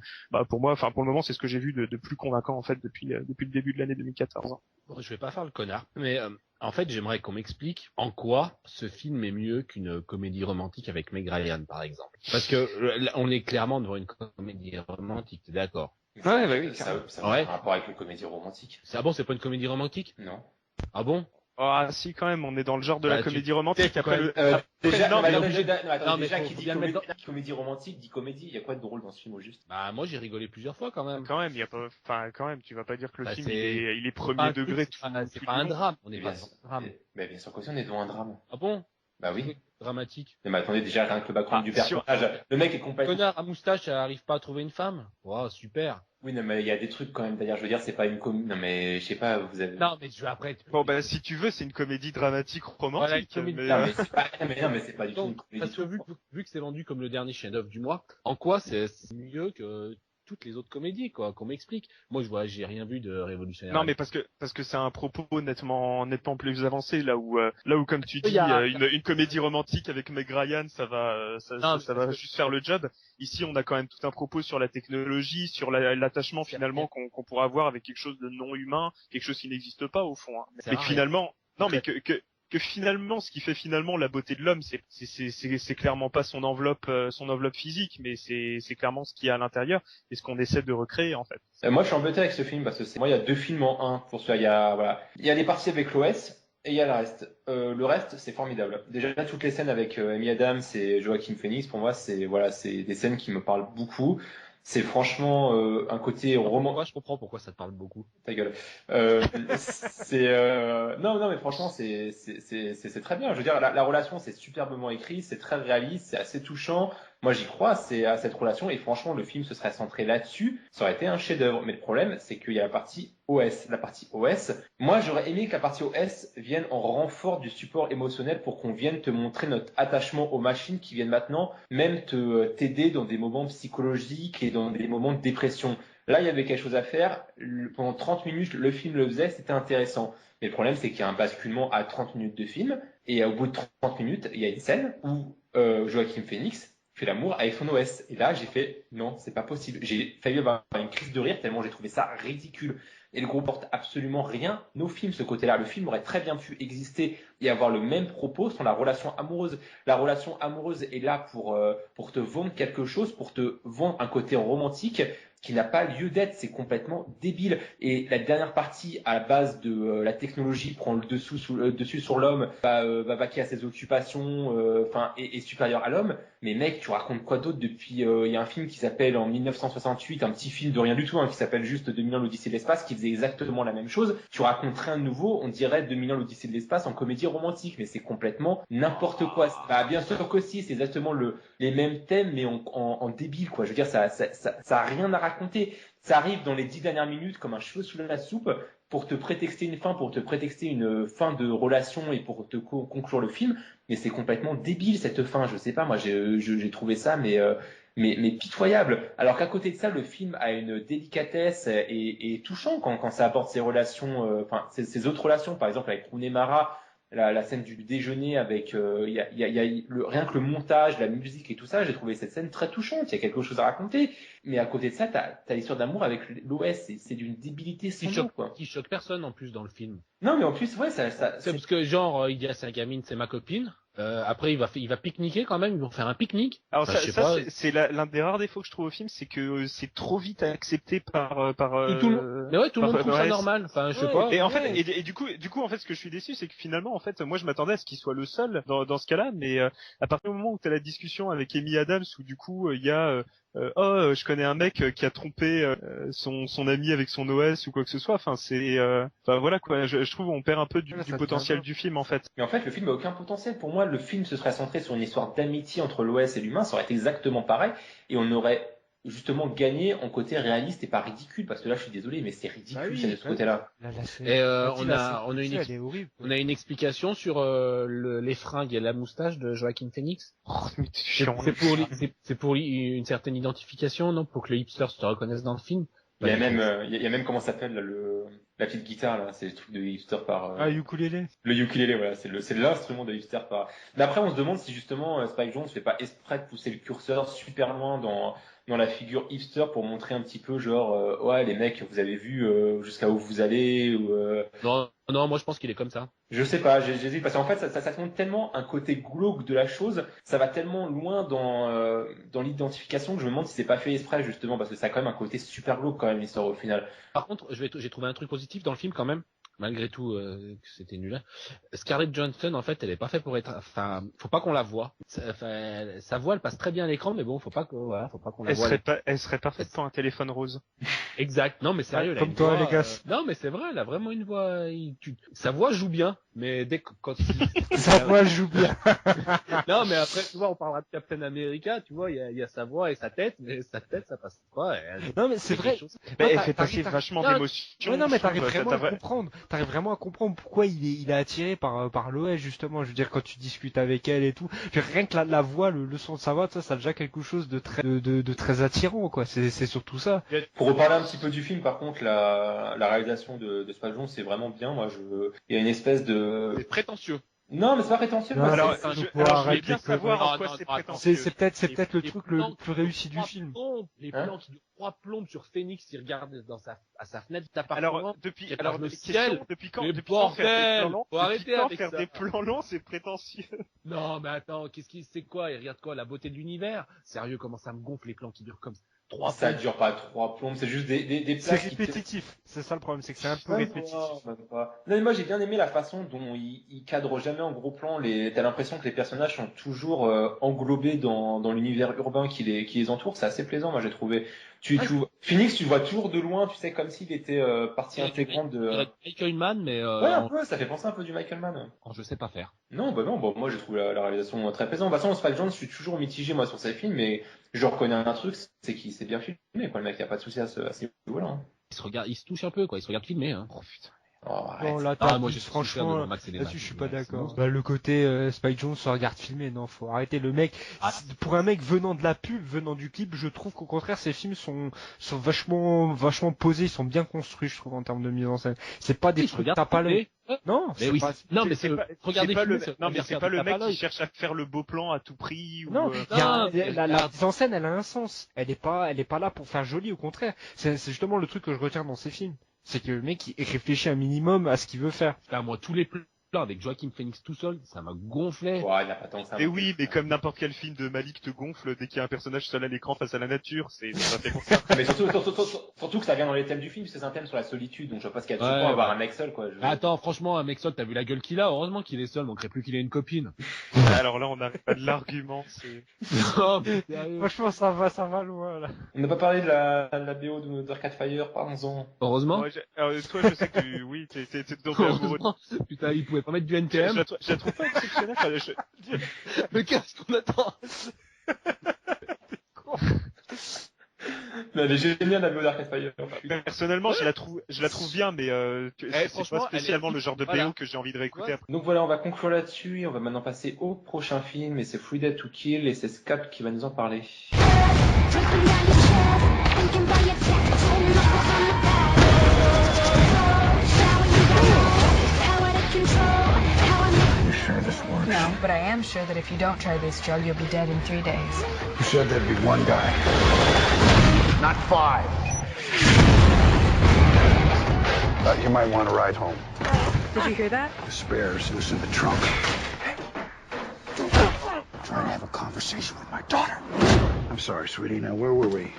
pour moi, pour le moment, c'est ce que j'ai vu de plus convaincant en fait depuis le début de l'année 2014. Bon, je vais pas faire le connard, mais en fait, j'aimerais qu'on m'explique en quoi ce film est mieux qu'une comédie romantique avec Meg Ryan, par exemple. Parce que on est clairement devant une comédie romantique, t'es d'accord? Ouais, oui. Ça a un rapport avec une comédie romantique. Ah bon, c'est pas une comédie romantique? Non. Ah bon? Ah si, quand même, on est dans le genre de la comédie romantique. Après déjà qui dit comédie romantique dit comédie. Il y a quoi de drôle dans ce film au juste? Moi j'ai rigolé plusieurs fois quand même. Quand même, tu vas pas dire que le film il est premier degré. C'est pas un drame. On est pas un drame. Mais bien sûr que si, on est devant un drame. Ah bon? Bah oui. Dramatique. Mais attendez, déjà rien que le background du personnage, le mec est complètement. Connard à moustache, arrive pas à trouver une femme. Wow, super. Oui, non, mais il y a des trucs quand même. D'ailleurs, je veux dire, c'est pas une comédie. Non, mais je sais pas, vous avez. Non, mais je vais après. Bon, si tu veux, c'est une comédie dramatique romantique. Voilà, mais c'est pas du tout une comédie. Parce que vu que c'est vendu comme le dernier chef-d'œuvre du mois, en quoi c'est mieux que toutes les autres comédies, quoi, qu'on m'explique. Moi, j'ai rien vu de révolutionnaire. Non, mais parce que c'est un propos nettement plus avancé, là où comme tu dis, une comédie romantique avec Meg Ryan, ça va juste faire le job. Ici, on a quand même tout un propos sur la technologie, sur l'attachement finalement qu'on pourra avoir avec quelque chose de non humain, quelque chose qui n'existe pas au fond. Mais que finalement, que finalement, ce qui fait finalement la beauté de l'homme, c'est clairement pas son enveloppe physique, mais c'est clairement ce qu'il y a à l'intérieur et ce qu'on essaie de recréer en fait. Moi, je suis embêté avec ce film parce que moi, il y a deux films en un. Pour celui-là, il y a les parties avec l'OS et il y a le reste. Le reste, c'est formidable. Déjà, toutes les scènes avec Amy Adams et Joaquin Phoenix, pour moi, c'est des scènes qui me parlent beaucoup. C'est franchement un côté roman. Moi, je comprends pourquoi ça te parle beaucoup. Ta gueule. Non, mais franchement, c'est très bien. Je veux dire, la relation, c'est superbement écrit, c'est très réaliste, c'est assez touchant. Moi, j'y crois, à cette relation, et franchement, le film se serait centré là-dessus. Ça aurait été un chef-d'œuvre. Mais le problème, c'est qu'il y a la partie OS. La partie OS, moi, j'aurais aimé que la partie OS vienne en renfort du support émotionnel pour qu'on vienne te montrer notre attachement aux machines qui viennent maintenant même t'aider dans des moments psychologiques et dans des moments de dépression. Là, il y avait quelque chose à faire. Pendant 30 minutes, le film le faisait, c'était intéressant. Mais le problème, c'est qu'il y a un basculement à 30 minutes de film. Et au bout de 30 minutes, il y a une scène où Joaquin Phoenix fait l'amour avec son OS. Et là, j'ai fait, non, c'est pas possible. J'ai failli avoir une crise de rire tellement j'ai trouvé ça ridicule. Et le groupe porte absolument rien au film, ce côté-là. Le film aurait très bien pu exister et avoir le même propos sans la relation amoureuse. La relation amoureuse est là pour te vendre quelque chose, pour te vendre un côté romantique. qui n'a pas lieu d'être. C'est complètement débile. Et la dernière partie, à la base de la technologie prend le dessus sur l'homme, va vaquer à ses occupations, est supérieur à l'homme. Mais mec, tu racontes quoi d'autre depuis il y a un film qui s'appelle en 1968, un petit film de rien du tout, qui s'appelle juste 2001 l'Odyssée de l'espace, qui faisait exactement la même chose. Tu racontes rien de nouveau, on dirait 2001 l'Odyssée de l'espace en comédie romantique, mais c'est complètement n'importe quoi. Bah bien sûr que si, c'est exactement les mêmes thèmes, mais en débile quoi. Je veux dire, ça a rien à raconter. Ça arrive dans les 10 dernières minutes comme un cheveu sous la soupe pour te prétexter une fin, pour te prétexter une fin de relation et pour te conclure le film. Mais c'est complètement débile cette fin. Je sais pas, moi j'ai trouvé ça mais pitoyable. Alors qu'à côté de ça, le film a une délicatesse et touchant quand ça aborde ses relations, ses autres relations, par exemple avec Rooney Mara. La scène du déjeuner avec rien que le montage, la musique et tout ça, j'ai trouvé cette scène très touchante. Il y a quelque chose à raconter, mais à côté de ça, t'as l'histoire d'amour avec l'OS. C'est d'une débilité sans nom, quoi. Qui choque personne en plus dans le film. Non, mais en plus, ouais, c'est parce que genre il dit à sa gamine, c'est ma copine. Après il va pique-niquer quand même, ils vont faire un pique-nique. Alors c'est l'un des rares défauts que je trouve au film, c'est que c'est trop vite accepté par tout le monde trouve ça normal. Enfin, je sais pas. Et en fait et du coup en fait ce que je suis déçu, c'est que finalement en fait moi je m'attendais à ce qu'il soit le seul dans ce cas-là, mais à partir du moment où tu as la discussion avec Amy Adams où du coup il y a je connais un mec qui a trompé son ami avec son OS ou quoi que ce soit. Enfin voilà quoi. Je trouve on perd un peu du potentiel du film en fait. Mais en fait le film a aucun potentiel. Pour moi le film se serait centré sur une histoire d'amitié entre l'OS et l'humain, ça aurait été exactement pareil et on aurait justement gagné en côté réaliste et pas ridicule, parce que là je suis désolé mais c'est ridicule de ce côté-là. Et on a une explication sur les fringues et la moustache de Joaquin Phoenix. C'est pour une certaine identification, non, pour que les hipsters se reconnaissent dans le film. Il y a même comment ça s'appelle la petite guitare là, c'est le truc de hipster par ukulélé. Le ukulélé, voilà, c'est l'instrument de hipster par. Mais après on se demande si justement Spike Jonze fait pas exprès de pousser le curseur super loin dans la figure hipster pour montrer un petit peu genre ouais les mecs vous avez vu jusqu'à où vous allez ou Non, moi je pense qu'il est comme ça. Je sais pas, j'hésite parce qu'en fait ça te montre tellement un côté glauque de la chose, ça va tellement loin dans l'identification que je me demande si c'est pas fait exprès justement parce que ça a quand même un côté super glauque quand même l'histoire au final. Par contre, j'ai trouvé un truc positif dans le film quand même. Malgré tout, que c'était nul. Scarlett Johansson, en fait, elle est pas faite pour être. Enfin, faut pas qu'on la voie. Sa voix, elle passe très bien à l'écran, mais bon, faut pas qu'on la voie. Elle serait parfaite pour un téléphone rose. Exact. Non, mais sérieux, comme toi, les gars. Non, mais c'est vrai, elle a vraiment une voix. Sa voix joue bien, mais quand sa voix joue bien. Non, mais après, tu vois, on parlera de Captain America, tu vois, il y a sa voix et sa tête, mais sa tête, ça passe pas. Non, mais c'est vrai. Elle fait passer vachement d'émotions. Ouais, non, mais t'arrives vraiment à comprendre. T'arrives vraiment à comprendre pourquoi il est attiré par l'OS justement. Je veux dire quand tu discutes avec elle et tout, rien que la voix, le son de sa voix, ça a déjà quelque chose de très attirant quoi. C'est surtout ça. Pour reparler un petit peu du film, par contre, la réalisation de Spike Jonze c'est vraiment bien. Moi, il y a une espèce de. C'est prétentieux. Non, mais c'est pas prétentieux. Non, alors, je voulais bien savoir en quoi c'est prétentieux. C'est peut-être le truc le plus réussi du film. Les plans qui durent 3 plombes sur Phoenix qui regarde à sa fenêtre d'appartement. Alors, depuis quand faire des plans longs, c'est prétentieux. Non, mais attends, c'est quoi? Il regarde quoi? La beauté de l'univers? Sérieux, comment ça me gonfle les plans qui durent comme ça? Ça dure pas 3 plombes, c'est juste des c'est répétitif. C'est ça le problème, c'est que c'est un peu répétitif. Non, mais moi j'ai bien aimé la façon dont il cadre jamais en gros plan. T'as l'impression que les personnages sont toujours englobés dans l'univers urbain qui les entoure. C'est assez plaisant, moi j'ai trouvé. Phoenix, tu le vois toujours de loin, tu sais, comme s'il était partie intégrante de. Michael Mann, mais. Ouais, un peu, ça fait penser un peu du Michael Mann. Je sais pas faire. Non, moi j'ai trouvé la réalisation très plaisante. De toute façon, Spike Jonze, je suis toujours mitigé moi sur ses films, mais je reconnais un truc, c'est qu'il s'est bien filmé, quoi. Le mec, y a pas de souci à ce niveau-là. Hein. Il se touche un peu, quoi. Il se regarde filmer, hein. Oh putain. Bon, là, moi, franchement, là-dessus, je suis pas d'accord. Le côté Spike Jonze se regarde filmer, non, faut arrêter. Le mec, pour un mec venant de la pub, venant du clip, je trouve qu'au contraire, ces films sont vachement posés, ils sont bien construits, je trouve, en termes de mise en scène. C'est pas des trucs, t'as pas l'œil. Non, mais oui. Non, mais c'est pas le mec qui cherche à faire le beau plan à tout prix. Non, la mise en scène, elle a un sens. Elle est pas là pour faire joli, au contraire. C'est justement le truc que je retiens dans ces films. C'est que le mec, il réfléchit un minimum à ce qu'il veut faire. Moi, tous les plans là avec Joaquin Phoenix tout seul, ça m'a gonflé. Ouais, il n'y a pas tant que ça. Et oui, mais comme n'importe quel film de Malik te gonfle dès qu'il y a un personnage seul à l'écran face à la nature, c'est pas fait pour ça. Mais surtout que ça vient dans les thèmes du film, parce que c'est un thème sur la solitude, donc je vois pas ce qu'il y a de choquant à avoir un mec seul, quoi. Attends, franchement, un mec seul, t'as vu la gueule qu'il a, heureusement qu'il est seul, manquerait plus qu'il ait une copine. Alors là, on n'arrête pas de l'argument, c'est... Non, mais sérieux. Franchement, ça va loin, là. On n'a pas parlé de la BO d'Arcade Fire, parlons-en. Heureusement. Ouais, toi, je sais que oui, t'es tombé amoureux. Putain, il pouvait pas mettre du NTM. Je la trouve pas exceptionnelle. Mais qu'est-ce qu'on attend? Mais elle est géniale, la BO d'Arcade Fire. Personnellement, je la trouve bien, mais c'est pas spécialement le genre de BO que j'ai envie de réécouter après. Donc voilà, on va conclure là-dessus et on va maintenant passer au prochain film, et c'est Free Dead to Kill, et c'est Scap qui va nous en parler. No, but I am sure that if you don't try this drug, you'll be dead in 3 days. You said there'd be one guy. Not 5. Thought you might want to ride home. Did you hear that? The spares is in the trunk. Trying to have a conversation with my daughter. I'm sorry, sweetie. Now, where were we?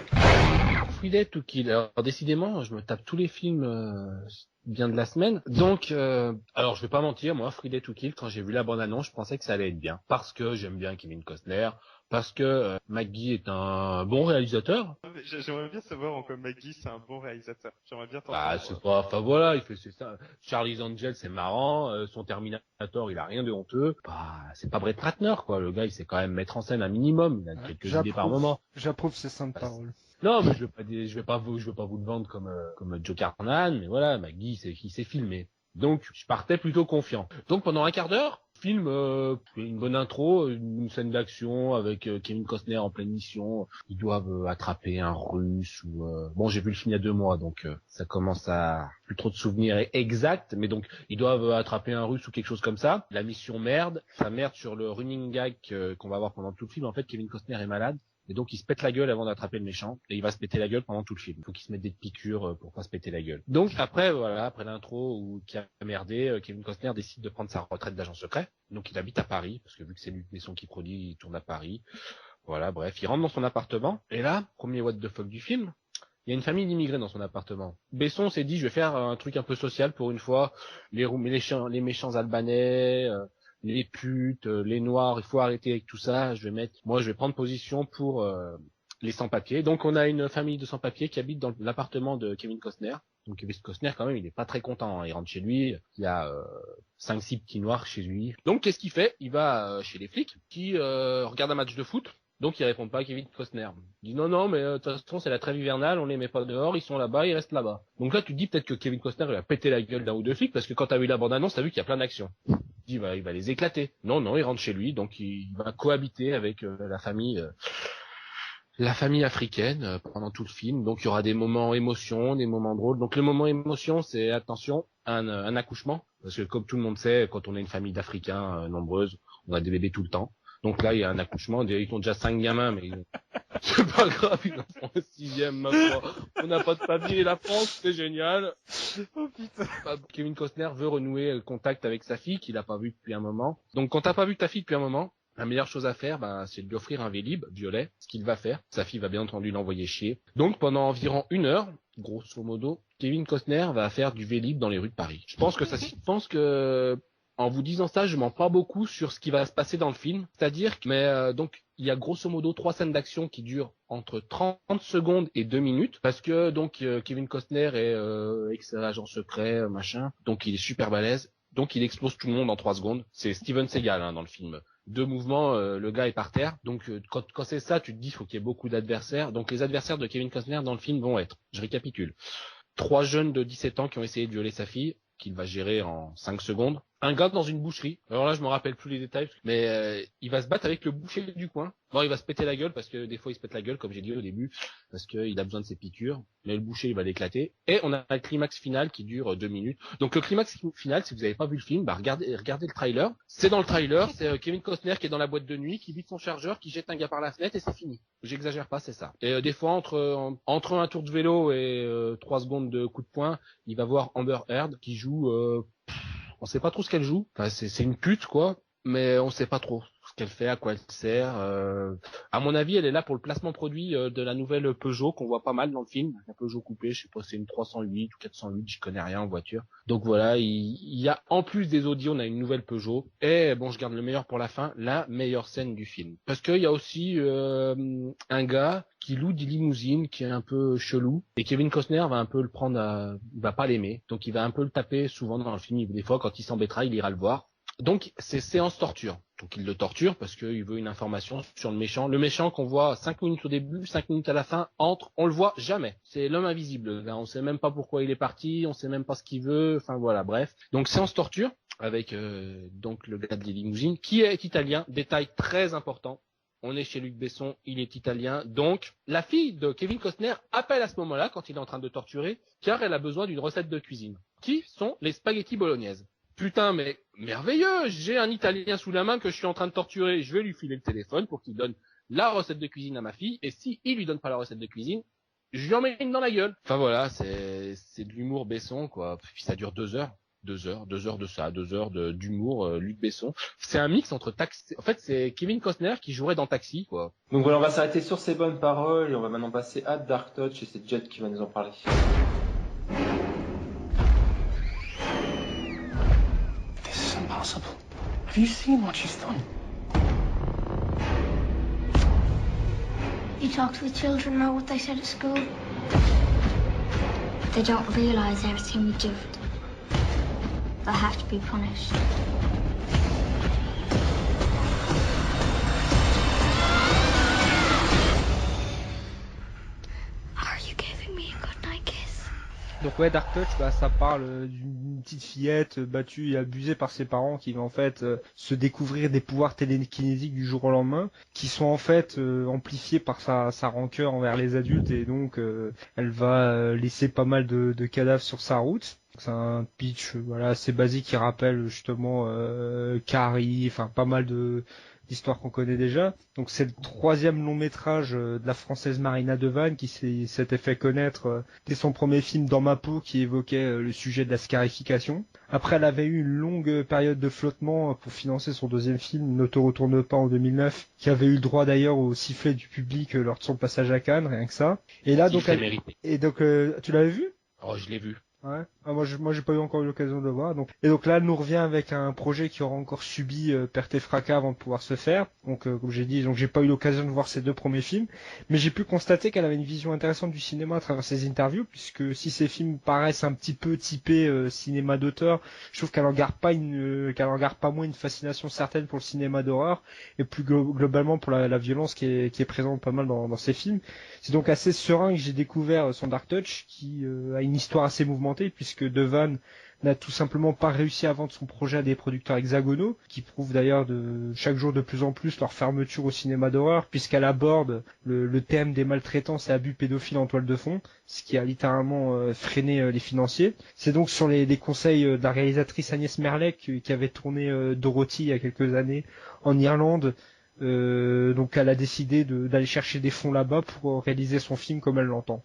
Free Dead to Kill. Alors, décidément, je me tape tous les films bien de la semaine. Donc, alors je vais pas mentir, moi, Free Dead to Kill, quand j'ai vu la bande-annonce, je pensais que ça allait être bien. Parce que j'aime bien Kevin Costner, parce que McGee est un bon réalisateur. J'aimerais bien savoir en quoi McGee c'est un bon réalisateur. J'aimerais bien t'entendre. Bah, c'est pas, enfin voilà, il fait ça. Charlie's Angels, c'est marrant, son Terminator, il a rien de honteux. Bah, c'est pas Brett Ratner, quoi. Le gars, il sait quand même mettre en scène un minimum. Il a quelques idées par moment. J'approuve ces saintes paroles. Non, mais je vais pas vous le vendre comme Joe Carnahan, mais voilà, McGee, il s'est filmé. Donc, je partais plutôt confiant. Donc, pendant un quart d'heure, film, une bonne intro, une scène d'action avec Kevin Costner en pleine mission. Ils doivent attraper un Russe ou bon, j'ai vu le film il y a 2 mois, donc ça commence à plus trop de souvenirs exacts, mais donc ils doivent attraper un Russe ou quelque chose comme ça. La mission merde, ça merde sur le running gag qu'on va voir pendant tout le film. En fait, Kevin Costner est malade. Et donc, il se pète la gueule avant d'attraper le méchant. Et il va se péter la gueule pendant tout le film. Il faut qu'il se mette des piqûres pour pas se péter la gueule. Donc, après l'intro où qui a merdé, Kevin Costner décide de prendre sa retraite d'agent secret. Donc, il habite à Paris, parce que vu que c'est Luc Besson qui produit, il tourne à Paris. Voilà, bref. Il rentre dans son appartement. Et là, premier what the fuck du film, il y a une famille d'immigrés dans son appartement. Besson s'est dit, je vais faire un truc un peu social pour une fois. Les méchants albanais, les putes, les noirs, il faut arrêter avec tout ça. Je vais prendre position pour les sans-papiers. Donc on a une famille de sans-papiers qui habite dans l'appartement de Kevin Costner. Donc Kevin Costner quand même, il est pas très content. Il rentre chez lui, il y a 5-6 petits noirs chez lui. Donc qu'est-ce qu'il fait? Il va chez les flics qui regardent un match de foot. Donc ils répondent pas à Kevin Costner. Il dit non mais de toute façon c'est la trêve hivernale, on les met pas dehors, ils sont là-bas, ils restent là-bas. Donc là tu te dis peut-être que Kevin Costner il va péter la gueule d'un ou deux flics parce que quand t'as vu la bande-annonce, t'as vu qu'il y a plein d'actions. Il va les éclater. Non, il rentre chez lui, donc il va cohabiter avec la famille africaine pendant tout le film. Donc il y aura des moments émotion, des moments drôles. Donc le moment émotion, c'est attention, un accouchement, parce que comme tout le monde sait, quand on est une famille d'Africains nombreuses, on a des bébés tout le temps. Donc là, il y a un accouchement. Ils ont déjà 5 gamins, mais c'est pas grave, ils en font un 6e, ma foi. On n'a pas de papier, la France, c'est génial. Oh putain. Kevin Costner veut renouer le contact avec sa fille, qu'il a pas vu depuis un moment. Donc quand t'as pas vu ta fille depuis un moment, la meilleure chose à faire, c'est de lui offrir un Vélib violet, ce qu'il va faire. Sa fille va bien entendu l'envoyer chier. Donc pendant environ 1 heure, grosso modo, Kevin Costner va faire du Vélib dans les rues de Paris. Je pense que en vous disant ça, je mens pas beaucoup sur ce qui va se passer dans le film. C'est-à-dire que, donc, il y a grosso modo 3 scènes d'action qui durent entre 30 secondes et 2 minutes. Parce que, donc, Kevin Costner est ex-agent secret, machin. Donc, il est super balèze. Donc, il explose tout le monde en 3 secondes. C'est Steven Seagal, dans le film. 2 mouvements, le gars est par terre. Donc, quand c'est ça, tu te dis, il faut qu'il y ait beaucoup d'adversaires. Donc, les adversaires de Kevin Costner dans le film vont être, je récapitule, 3 jeunes de 17 ans qui ont essayé de violer sa fille, qu'il va gérer en 5 secondes. Un gars dans une boucherie. Alors là, je me rappelle plus les détails, mais il va se battre avec le boucher du coin. Bon, il va se péter la gueule parce que des fois il se pète la gueule, comme j'ai dit au début, parce qu'il a besoin de ses piqûres. Mais le boucher, il va l'éclater. Et on a un climax final qui dure 2 minutes. Donc le climax final, si vous avez pas vu le film, regardez le trailer. C'est dans le trailer, c'est Kevin Costner qui est dans la boîte de nuit, qui vide son chargeur, qui jette un gars par la fenêtre et c'est fini. J'exagère pas, c'est ça. Et des fois entre un tour de vélo et 3 secondes de coup de poing, il va voir Amber Heard qui joue On sait pas trop ce qu'elle joue. Enfin, c'est une pute, quoi. Mais on sait pas trop ce qu'elle fait, à quoi elle sert. À mon avis, elle est là pour le placement produit de la nouvelle Peugeot qu'on voit pas mal dans le film. La Peugeot coupée, je sais pas, c'est une 308 ou 408, j'y connais rien en voiture. Donc voilà, il y a en plus des Audi, on a une nouvelle Peugeot. Et bon, je garde le meilleur pour la fin, la meilleure scène du film. Parce qu'il y a aussi un gars qui loue des limousines, qui est un peu chelou. Et Kevin Costner va un peu le prendre il va pas l'aimer. Donc il va un peu le taper souvent dans le film. Des fois, quand il s'embêtera, il ira le voir. Donc, c'est séance torture. Donc, il le torture parce qu'il veut une information sur le méchant. Le méchant qu'on voit 5 minutes au début, 5 minutes à la fin, on le voit jamais. C'est l'homme invisible. Là, on sait même pas pourquoi il est parti, on sait même pas ce qu'il veut. Enfin, voilà, bref. Donc, séance torture avec donc le gars des limousines qui est italien. Détail très important. On est chez Luc Besson, il est italien. Donc, la fille de Kevin Costner appelle à ce moment-là, quand il est en train de torturer, car elle a besoin d'une recette de cuisine. Qui sont les spaghettis bolognaises. Putain, mais merveilleux, j'ai un Italien sous la main que je suis en train de torturer, je vais lui filer le téléphone pour qu'il donne la recette de cuisine à ma fille, et si il lui donne pas la recette de cuisine, je lui en mets une dans la gueule. Enfin voilà, c'est de l'humour Besson, quoi. Puis ça dure 2 heures. 2 heures de ça, 2 heures d'humour, Luc Besson. C'est un mix entre Taxi, en fait c'est Kevin Costner qui jouerait dans Taxi, quoi. Donc voilà, on va s'arrêter sur ces bonnes paroles, et on va maintenant passer à Dark Touch, et c'est Jet qui va nous en parler. Impossible. Have you seen what she's done? You talk to the children about what they said at school. They don't realise everything we do. They'll have to be punished. Are you giving me a good night kiss? Donc ouais, Dark Touch, ça parle d'une petite fillette battue et abusée par ses parents qui va en fait se découvrir des pouvoirs télékinésiques du jour au lendemain, qui sont en fait amplifiés par sa rancœur envers les adultes, et donc elle va laisser pas mal de cadavres sur sa route. C'est un pitch assez basique qui rappelle justement Carrie, enfin pas mal d'histoires qu'on connaît déjà. Donc c'est le 3e long métrage de la française Marina Devanne qui s'était fait connaître dès son premier film Dans ma peau, qui évoquait le sujet de la scarification. Après, elle avait eu une longue période de flottement pour financer son 2e film, Ne te retourne pas, en 2009, qui avait eu le droit d'ailleurs au sifflet du public lors de son passage à Cannes, rien que ça. Et là, donc, tu l'avais vu? Oh, je l'ai vu. Ouais. Moi j'ai pas encore eu l'occasion de le voir. Et donc là, elle nous revient avec un projet qui aura encore subi perte et fracas avant de pouvoir se faire. Donc comme j'ai dit, j'ai pas eu l'occasion de voir ses 2 premiers films, mais j'ai pu constater qu'elle avait une vision intéressante du cinéma à travers ses interviews, puisque si ces films paraissent un petit peu typés cinéma d'auteur, je trouve qu'elle en garde pas moins une fascination certaine pour le cinéma d'horreur, et plus globalement pour la violence qui est présente pas mal dans ses films. C'est donc assez serein que j'ai découvert son Dark Touch, qui a une histoire assez mouvementée, puisque Devanne n'a tout simplement pas réussi à vendre son projet à des producteurs hexagonaux, qui prouvent d'ailleurs chaque jour de plus en plus leur fermeture au cinéma d'horreur, puisqu'elle aborde le thème des maltraitances et abus pédophiles en toile de fond, ce qui a littéralement freiné les financiers. C'est donc sur les conseils de la réalisatrice Agnès Merlet qui avait tourné Dorothy il y a quelques années en Irlande. Donc elle a décidé d'aller chercher des fonds là-bas pour réaliser son film comme elle l'entend.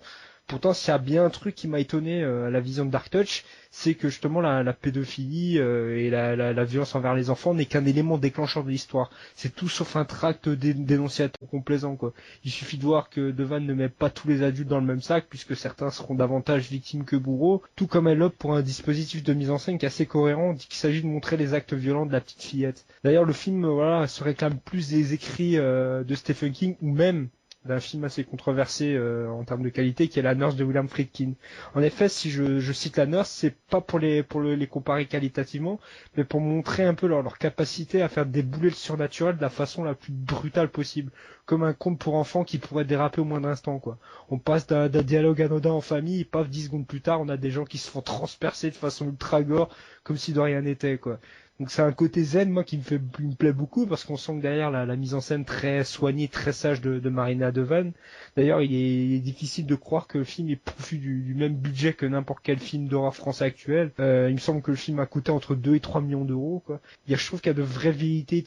Pourtant, s'il y a bien un truc qui m'a étonné à la vision de Dark Touch, c'est que justement la pédophilie et la violence envers les enfants n'est qu'un élément déclencheur de l'histoire. C'est tout sauf un tract dénonciateur complaisant, quoi. Il suffit de voir que Devanne ne met pas tous les adultes dans le même sac, puisque certains seront davantage victimes que bourreaux, tout comme elle opte pour un dispositif de mise en scène qui est assez cohérent, on dit qu'il s'agit de montrer les actes violents de la petite fillette. D'ailleurs, le film se réclame plus des écrits de Stephen King, ou même d'un film assez controversé en termes de qualité, qui est La Nurse de William Friedkin. En effet, si je cite La Nurse, c'est pas pour les comparer qualitativement, mais pour montrer un peu leur capacité à faire débouler le surnaturel de la façon la plus brutale possible, comme un conte pour enfants qui pourrait déraper au moindre instant, quoi. On passe d'un dialogue anodin en famille, et paf, 10 secondes plus tard, on a des gens qui se font transpercer de façon ultra gore, comme si de rien n'était, quoi. Donc c'est un côté zen, moi, qui me plaît beaucoup, parce qu'on sent que derrière la mise en scène très soignée, très sage de Marina Devanne. D'ailleurs, il est difficile de croire que le film est profit du même budget que n'importe quel film d'horreur français actuel. Il me semble que le film a coûté entre 2 et 3 millions d'euros, quoi. Je trouve qu'il y a de vraies vérités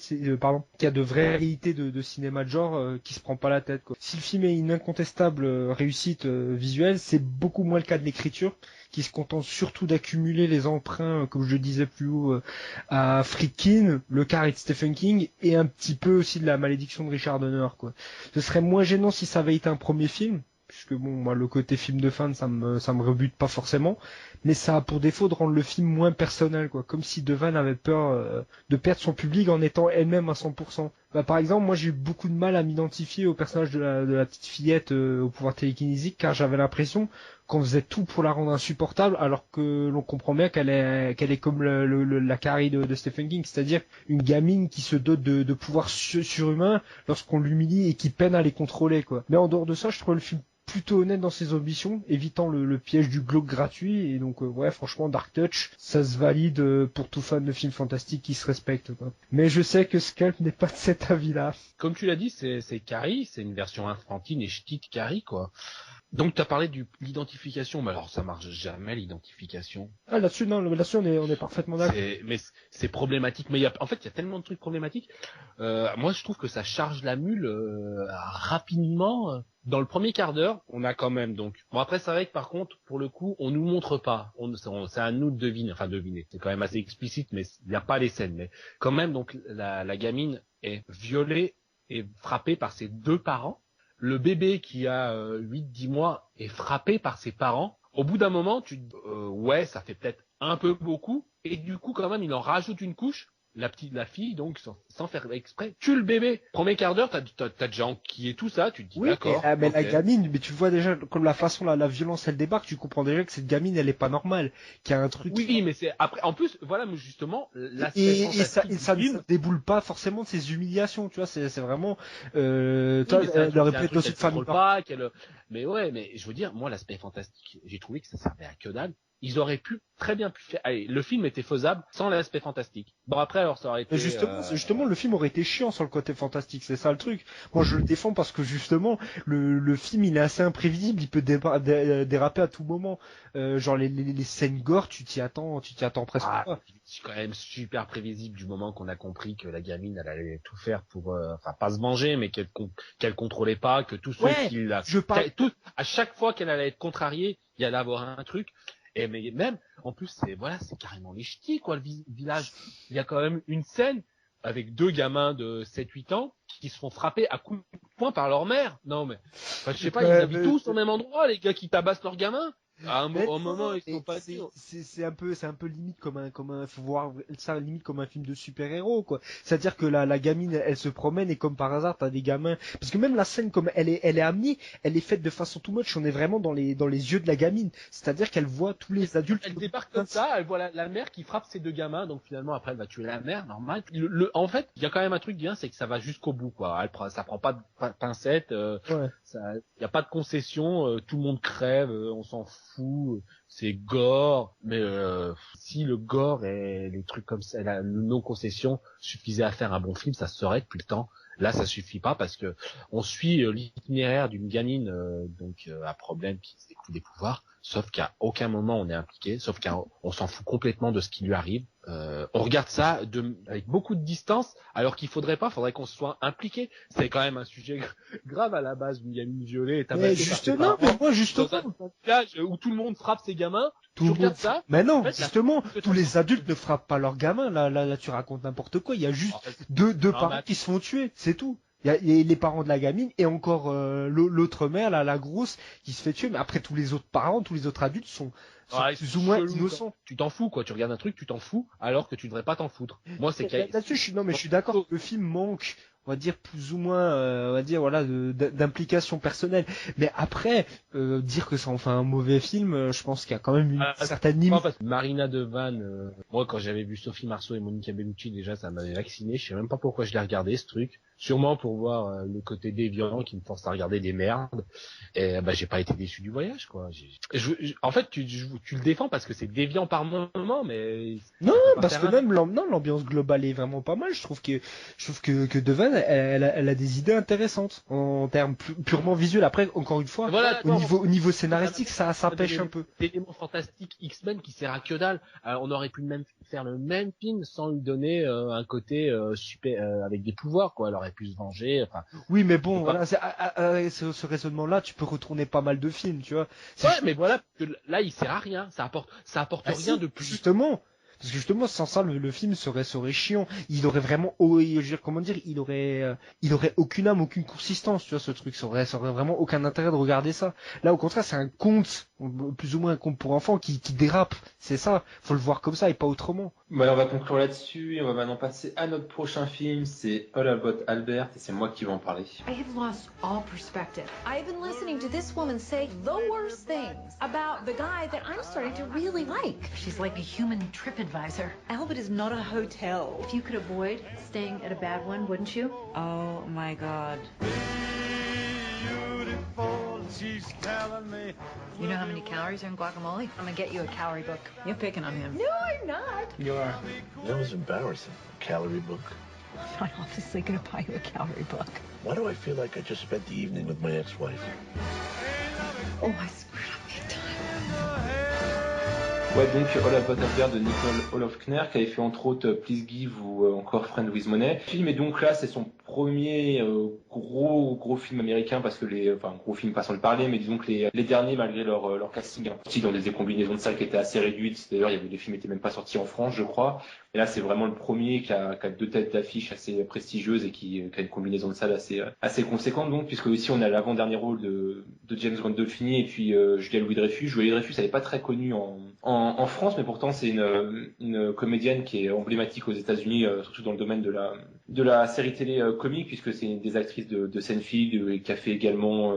de cinéma de genre qui se prend pas la tête, quoi. Si le film est une incontestable réussite visuelle, c'est beaucoup moins le cas de l'écriture, qui se contente surtout d'accumuler les emprunts, comme je disais plus haut, à Friedkin, le carré de Stephen King, et un petit peu aussi de la malédiction de Richard Donner, quoi. Ce serait moins gênant si ça avait été un premier film, puisque bon, moi, le côté film de fan, ça me rebute pas forcément, mais ça a pour défaut de rendre le film moins personnel, quoi. Comme si Devan avait peur de perdre son public en étant elle-même à 100%. Bah, par exemple, moi, j'ai eu beaucoup de mal à m'identifier au personnage de la petite fillette au pouvoir télékinésique, car j'avais l'impression qu'on faisait tout pour la rendre insupportable, alors que l'on comprend bien qu'elle est comme la Carrie de Stephen King, c'est-à-dire une gamine qui se dote de pouvoirs surhumains lorsqu'on l'humilie et qui peine à les contrôler, quoi. Mais en dehors de ça, je trouve le film plutôt honnête dans ses ambitions, évitant le piège du glauque gratuit, et donc ouais, franchement, Dark Touch, ça se valide pour tout fan de films fantastiques qui se respecte, quoi. Mais je sais que Scalp n'est pas de cet avis-là. Comme tu l'as dit, c'est Carrie, c'est une version infantile et ch'tite Carrie, quoi. Donc t'as parlé de l'identification, mais alors ça marche jamais l'identification. Ah là-dessus non, là-dessus on est parfaitement d'accord. Mais c'est problématique, mais il y a tellement de trucs problématiques. Moi je trouve que ça charge la mule rapidement. Dans le premier quart d'heure, on a quand même donc. Bon après c'est vrai que par contre pour le coup on nous montre pas, c'est à nous de deviner. C'est quand même assez explicite, mais il n'y a pas les scènes. Mais quand même donc la gamine est violée et frappée par ses deux parents. Le bébé qui a 8-10 mois est frappé par ses parents. Au bout d'un moment, ouais, ça fait peut-être un peu beaucoup. Et du coup, quand même, il en rajoute une couche. La fille, donc, sans faire exprès, tue le bébé. Premier quart d'heure, t'as déjà enquillé tout ça, tu te dis, oui, d'accord. Mais okay. La gamine, mais tu vois déjà, comme la façon, la violence, elle débarque, tu comprends déjà que cette gamine, elle est pas normale. Qu'il y a un truc. Oui, mais c'est, après, en plus, voilà, mais justement, et ça ne déboule pas forcément de ses humiliations, tu vois, c'est vraiment, toi, elle aurait pu être aussi de famille. Mais ouais, mais je veux dire, moi, l'aspect fantastique, j'ai trouvé que ça servait à que dalle. Ils auraient très bien pu faire. Allez, le film était faisable sans l'aspect fantastique. Bon après, alors ça aurait été. Justement, le film aurait été chiant sur le côté fantastique, c'est ça le truc. Moi, je le défends parce que justement, le film il est assez imprévisible, il peut déraper à tout moment. Genre les scènes gore, tu t'y attends presque pas. C'est quand même super prévisible du moment qu'on a compris que la gamine elle allait tout faire pour, pas se venger, mais qu'elle contrôlait pas, que tous ceux qui la. À chaque fois qu'elle allait être contrariée, il y allait avoir un truc. Et mais même, en plus, c'est carrément les ch'tis, quoi, le village. Il y a quand même une scène avec deux gamins de 7-8 ans qui se font frapper à coups de poing par leur mère. Non, mais, je sais pas, ils habitent tous au même endroit, les gars qui tabassent leurs gamins. À un moment, ils sont pas sûrs. C'est un peu limite faut voir ça limite comme un film de super-héros, quoi. C'est-à-dire que la gamine, elle se promène et comme par hasard, t'as des gamins. Parce que même la scène, comme elle est amenée, elle est faite de façon too much. On est vraiment dans les yeux de la gamine. C'est-à-dire qu'elle voit tous les adultes. Elle débarque comme ça, elle voit la mère qui frappe ses deux gamins, donc finalement après elle va tuer la mère, normal. En fait, il y a quand même un truc bien, c'est que ça va jusqu'au bout, quoi. Ça prend pas de pincette, y a pas de concession, tout le monde crève, on s'en fout, c'est gore, mais si le gore et les trucs comme ça, la non-concession suffisait à faire un bon film, ça se saurait depuis le temps. Là, ça suffit pas parce que on suit l'itinéraire d'une gamine à problème qui se découvre des pouvoirs, sauf qu'à aucun moment on est impliqué, sauf qu'on s'en fout complètement de ce qui lui arrive. On regarde ça avec beaucoup de distance, alors qu'il faudrait qu'on se soit impliqué. C'est quand même un sujet grave à la base, une gamine violée et tabassée justement, mais moi justement, dans un village où tout le monde frappe ses gamins. Tu regardes ça. Mais non, en fait, justement, tous les adultes ne frappent pas leurs gamins. Là, tu racontes n'importe quoi. Il y a juste deux parents qui se font tuer, c'est tout. Il y a les parents de la gamine et encore l'autre mère, la grosse, qui se fait tuer. Mais après, tous les autres parents, tous les autres adultes sont plus ou moins innocents. Tu t'en fous, quoi. Tu regardes un truc, tu t'en fous, alors que tu devrais pas t'en foutre. Moi, c'est là-dessus, je suis d'accord. Le film manque, on va dire plus ou moins, d'implication personnelle. Mais après, dire que ça en fait un mauvais film, je pense qu'il y a quand même une certaine limite. Marina DeVane, moi, quand j'avais vu Sophie Marceau et Monica Bellucci, déjà, ça m'avait vacciné. Je sais même pas pourquoi je l'ai regardé, ce truc. Sûrement pour voir le côté déviant qui me force à regarder des merdes. Et j'ai pas été déçu du voyage, quoi. En fait, tu le défends parce que c'est déviant par moment, mais non, parce que même l'ambiance globale est vraiment pas mal. Je trouve que DeVane elle a des idées intéressantes en termes purement visuels. Après, encore une fois, Voilà, au niveau scénaristique, ça pêche un peu. L'élément fantastique X-Men qui sert à que dalle. On aurait pu même faire le même film sans lui donner un côté super avec des pouvoirs, quoi. Elle aurait pu se venger. Enfin. Oui, mais bon, voilà, ce raisonnement-là, tu peux retourner pas mal de films, tu vois. Ouais, mais voilà, là, il sert à rien. Ça apporte rien de plus. Justement. Parce que justement, sans ça, le film serait chiant. Il aurait vraiment, il aurait aucune âme, aucune consistance, tu vois, ce truc. Ça aurait vraiment aucun intérêt de regarder ça. Là, au contraire, c'est un conte, plus ou moins un conte pour enfants qui dérape. C'est ça. Faut le voir comme ça et pas autrement. Bon, on va conclure là-dessus et on va maintenant passer à notre prochain film. C'est All About Albert et c'est moi qui vais en parler. I have lost all perspective. I've been listening to this woman say the worst things about the guy that I'm starting to really like. She's like a human TripAdvisor. Albert is not a hotel. If you could avoid staying at a bad one, wouldn't you? Oh my God. You know how many calories are in guacamole? I'm gonna get you a calorie book. You're picking on him. No, I'm not. You are. That was embarrassing. Calorie book. I'm not obviously gonna buy you a calorie book. Why do I feel like I just spent the evening with my ex-wife? Oh, I screwed up big time. Ouais, donc All About Albert de Nicole Holofkner qui avait fait entre autres Please Give ou encore Friend with Money. Le film est donc là, c'est son premier gros film américain parce que gros film pas sans le parler, mais disons que les derniers malgré leur casting sortis dans des combinaisons de salles qui étaient assez réduites. D'ailleurs, les films étaient même pas sortis en France, je crois. Et là, c'est vraiment le premier qui a 2 têtes d'affiche assez prestigieuses et qui a une combinaison de salles assez conséquente. Donc, puisque aussi on a l'avant-dernier rôle de James Gandolfini et puis Julia Louis-Dreyfus. Julia Louis-Dreyfus, elle est pas très connue en France, mais pourtant c'est une comédienne qui est emblématique aux États-Unis, surtout dans le domaine de la série télé comique, puisque c'est une des actrices de Seinfeld et qui a fait également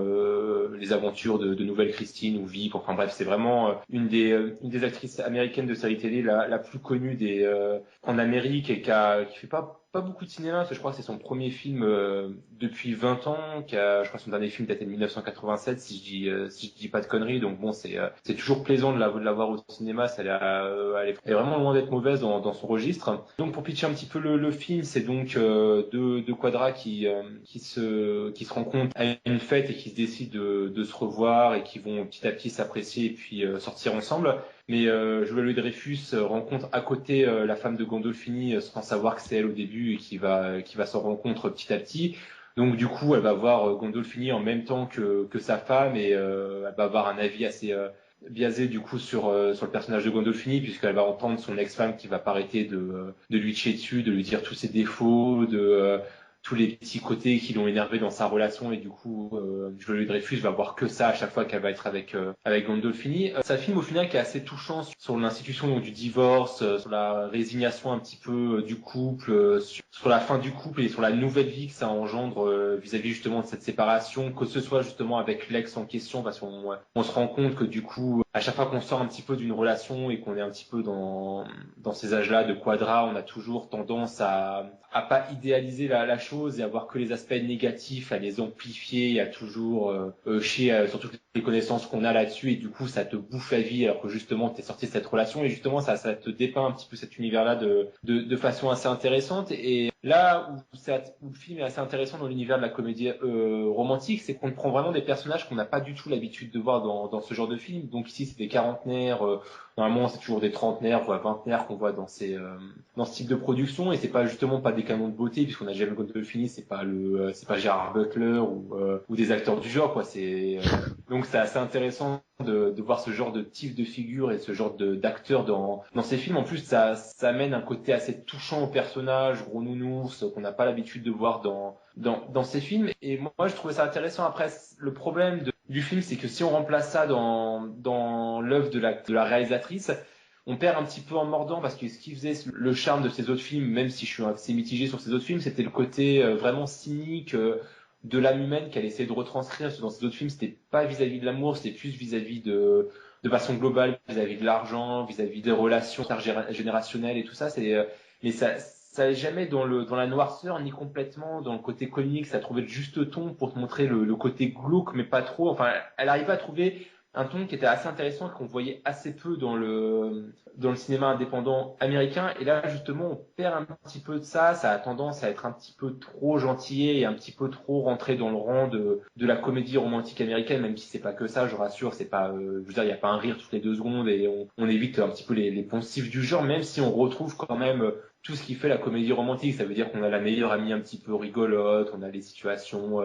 les aventures de Nouvelle Christine ou Veep. Enfin bref, c'est vraiment une des actrices américaines de série télé la plus connue en Amérique et qui fait pas beaucoup de cinéma, parce que je crois que c'est son premier film depuis 20 ans, je crois que son dernier film datait de 1987 si je dis pas de conneries. Donc bon, c'est toujours plaisant de la voir au cinéma. Elle est vraiment loin d'être mauvaise dans son registre. Donc pour pitcher un petit peu le film, c'est donc deux quadras qui se rencontrent à une fête et qui se décident de se revoir et qui vont petit à petit s'apprécier et puis sortir ensemble. Mais Julia Louis-Dreyfus rencontre à côté la femme de Gandolfini sans savoir que c'est elle au début et qui va s'en rencontre petit à petit. Donc du coup, elle va voir Gandolfini en même temps que sa femme et elle va avoir un avis assez biaisé du coup sur le personnage de Gandolfini, puisqu'elle va entendre son ex-femme qui va pas arrêter de lui chier dessus, de lui dire tous ses défauts, tous les petits côtés qui l'ont énervé dans sa relation, et du coup Julia Louis-Dreyfus va voir que ça à chaque fois qu'elle va être avec Gandolfini. C'est un film au final qui est assez touchant sur l'institution du divorce, sur la résignation un petit peu du couple, sur la fin du couple et sur la nouvelle vie que ça engendre vis-à-vis justement de cette séparation, que ce soit justement avec l'ex en question, parce qu'on se rend compte que du coup à chaque fois qu'on sort un petit peu d'une relation et qu'on est un petit peu dans ces âges-là de quadra, on a toujours tendance à pas idéaliser la chose et à voir que les aspects négatifs, à les amplifier et à toujours chier sur toutes les connaissances qu'on a là-dessus, et du coup ça te bouffe la vie alors que justement t'es sorti de cette relation, et justement ça te dépeint un petit peu cet univers-là de façon assez intéressante. Et là où le film est assez intéressant dans l'univers de la comédie romantique, c'est qu'on prend vraiment des personnages qu'on n'a pas du tout l'habitude de voir dans ce genre de film. Donc ici c'est des quarantenaires, normalement c'est toujours des trentenaires voire vingtenaires qu'on voit dans ce type de production, et c'est pas justement pas des canons de beauté, puisqu'on a James Gandolfini, c'est pas Gerard Butler ou des acteurs du genre, quoi. Donc c'est assez intéressant de voir ce genre de type de figure et ce genre d'acteurs dans ces films. En plus ça amène un côté assez touchant au personnage, gros nounours, qu'on n'a pas l'habitude de voir dans ces films. Et moi je trouvais ça intéressant. Après, le problème du film, c'est que si on remplace ça dans l'œuvre de la réalisatrice, on perd un petit peu en mordant, parce que ce qui faisait le charme de ces autres films, même si je suis assez mitigé sur ces autres films, c'était le côté vraiment cynique de l'âme humaine qu'elle essayait de retranscrire. Parce que dans ces autres films, c'était pas vis-à-vis de l'amour, c'était plus vis-à-vis de façon globale, vis-à-vis de l'argent, vis-à-vis des relations intergénérationnelles et tout ça. Mais ça est jamais dans la noirceur, ni complètement dans le côté comique. Ça trouvait le juste ton pour te montrer le côté glauque, mais pas trop. Enfin, elle arrive pas à trouver un ton qui était assez intéressant et qu'on voyait assez peu dans le cinéma indépendant américain. Et là, justement, on perd un petit peu de ça. Ça a tendance à être un petit peu trop gentillet et un petit peu trop rentré dans le rang de la comédie romantique américaine, même si c'est pas que ça, je rassure. C'est pas, je veux dire, il y a pas un rire toutes les 2 secondes et on évite un petit peu les poncifs du genre, même si on retrouve quand même tout ce qui fait la comédie romantique. Ça veut dire qu'on a la meilleure amie un petit peu rigolote, on a les situations,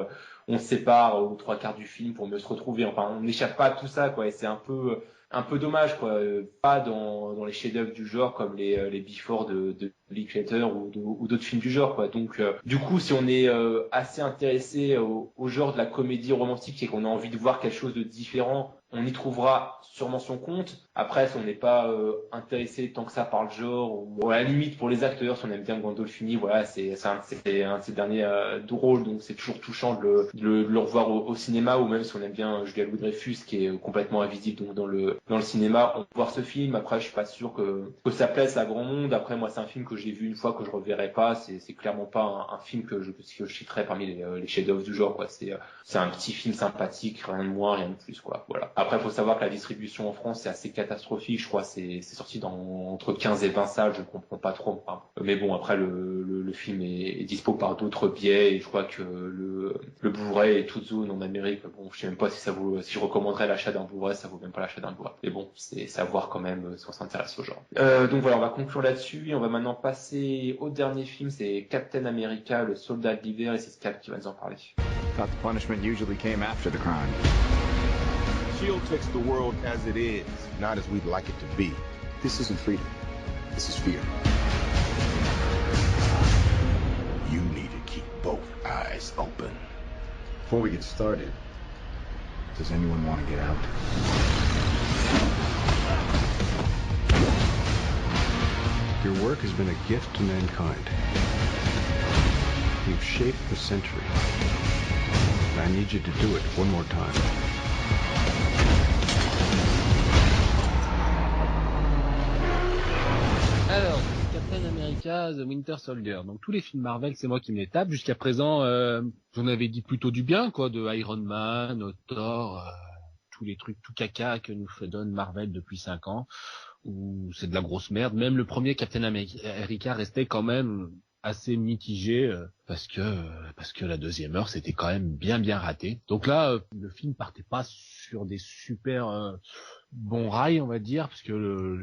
on se sépare aux 3/4 du film pour mieux se retrouver. Enfin, on n'échappe pas à tout ça, quoi. Et c'est un peu dommage, quoi. Pas dans les chefs-d'œuvre du genre comme les Before de Linklater ou d'autres films du genre, quoi. Donc, du coup, si on est assez intéressé au genre de la comédie romantique et qu'on a envie de voir quelque chose de différent, on y trouvera sûrement son compte. Après, si on n'est pas intéressé tant que ça par le genre, ou à la limite pour les acteurs, si on aime bien Gandolfini, voilà, c'est un de ses derniers rôles, donc c'est toujours touchant de le revoir au cinéma, ou même si on aime bien Julia Louis-Dreyfus, qui est complètement invisible donc dans le cinéma, on peut voir ce film. Après, je suis pas sûr que ça plaise à grand monde. Après, moi, c'est un film que j'ai vu une fois, que je reverrai pas. C'est clairement pas un film que je citerai parmi les chefs-d'œuvre du genre, quoi. C'est un petit film sympathique, rien de moins, rien de plus, quoi. Voilà. Après, faut savoir que la distribution en France, c'est assez catastrophique. Je crois c'est sorti entre 15 et 20 salles, je comprends pas trop. Enfin, mais bon, après, le film est dispo par d'autres biais, et je crois que le Blu-ray est toute zone en Amérique. Bon, je sais même pas si je recommanderais l'achat d'un Blu-ray, ça vaut même pas l'achat d'un Blu-ray. Mais bon, c'est savoir quand même si on s'intéresse au genre. Donc voilà, on va conclure là-dessus, et on va maintenant passer au dernier film, c'est Captain America, le soldat de l'hiver, et c'est Scap qui va nous en parler. Thought the punishment usually came after the crime. S.H.I.E.L.D. takes the world as it is, not as we'd like it to be. This isn't freedom. This is fear. You need to keep both eyes open. Before we get started, does anyone want to get out? Your work has been a gift to mankind. You've shaped the century. I need you to do it one more time. Alors, Captain America, The Winter Soldier. Donc tous les films Marvel, c'est moi qui me les tape. Jusqu'à présent, j'en avais dit plutôt du bien, quoi, de Iron Man, Thor, tous les trucs tout caca que nous donne Marvel depuis 5 ans, où c'est de la grosse merde. Même le premier Captain America restait quand même assez mitigé, parce que la deuxième heure, c'était quand même bien raté. Donc là, le film partait pas sur des super bons rails, on va dire, parce que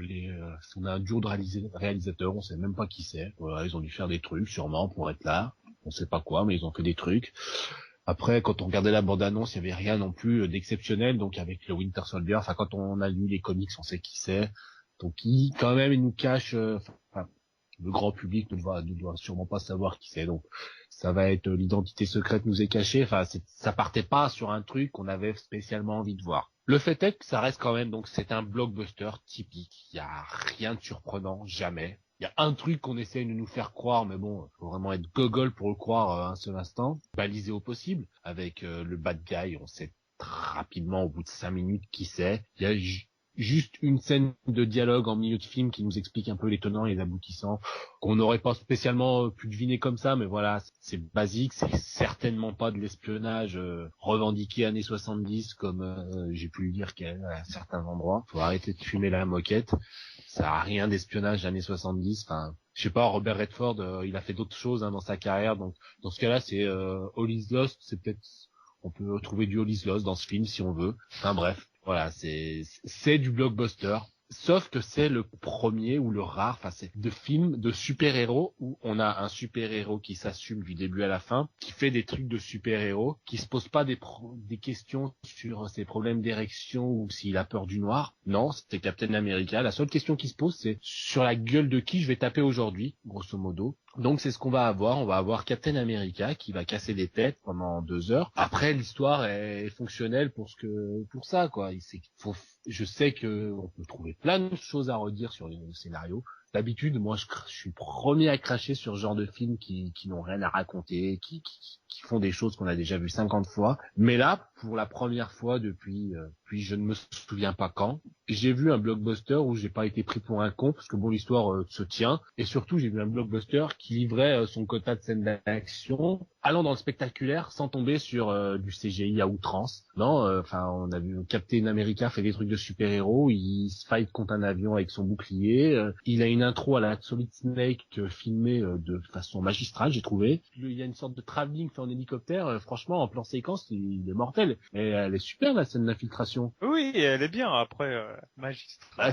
on a un duo de réalisateurs, on sait même pas qui c'est. Voilà, ils ont dû faire des trucs, sûrement, pour être là. On sait pas quoi, mais ils ont fait des trucs. Après, quand on regardait la bande-annonce, il y avait rien non plus d'exceptionnel. Donc avec le Winter Soldier, enfin quand on a lu les comics, on sait qui c'est. Donc quand même, il nous cache, le grand public ne doit sûrement pas savoir qui c'est. Donc ça va être l'identité secrète nous est cachée. Enfin, ça partait pas sur un truc qu'on avait spécialement envie de voir. Le fait est que ça reste quand même, donc c'est un blockbuster typique. Il y a rien de surprenant, jamais. Il y a un truc qu'on essaie de nous faire croire, mais bon, faut vraiment être gogol pour le croire un seul instant. Balisé au possible. Avec le bad guy, on sait rapidement au bout de 5 minutes qui c'est. Il y a juste une scène de dialogue en milieu de film qui nous explique un peu les tenants et les aboutissants, qu'on n'aurait pas spécialement pu deviner comme ça, mais voilà, c'est basique, c'est certainement pas de l'espionnage revendiqué années 70 comme j'ai pu le dire à certains endroits. Faut arrêter de fumer la moquette, ça a rien d'espionnage années 70, enfin, je sais pas, Robert Redford, il a fait d'autres choses dans sa carrière, donc dans ce cas-là, c'est All Is Lost, c'est peut-être, on peut trouver du All Is Lost dans ce film si on veut, enfin bref. Voilà, c'est du blockbuster. Sauf que c'est le premier ou le rare, enfin c'est de films de super-héros où on a un super-héros qui s'assume du début à la fin, qui fait des trucs de super-héros, qui se pose pas des questions sur ses problèmes d'érection ou s'il a peur du noir. Non, c'était Captain America. La seule question qui se pose, c'est sur la gueule de qui je vais taper aujourd'hui, grosso modo. Donc c'est ce qu'on va avoir. On va avoir Captain America qui va casser des têtes pendant 2 heures. Après, l'histoire est fonctionnelle pour ça, quoi. Je sais que on peut trouver plein de choses à redire sur le scénario. D'habitude, moi, je suis premier à cracher sur ce genre de films qui n'ont rien à raconter, qui font des choses qu'on a déjà vues 50 fois. Mais là, pour la première fois depuis depuis je ne me souviens pas quand. J'ai vu un blockbuster où j'ai pas été pris pour un con, parce que bon, l'histoire se tient, et surtout j'ai vu un blockbuster qui livrait son quota de scènes d'action, allant dans le spectaculaire sans tomber sur du CGI à outrance. Non, on a vu Captain America fait des trucs de super-héros, il se fight contre un avion avec son bouclier, il a une intro à la Solid Snake filmée de façon magistrale, j'ai trouvé. Il y a une sorte de travelling fait en hélicoptère, franchement en plan séquence il est mortel, et elle est super la scène d'infiltration. Oui, elle est bien, après magistrale. Ah,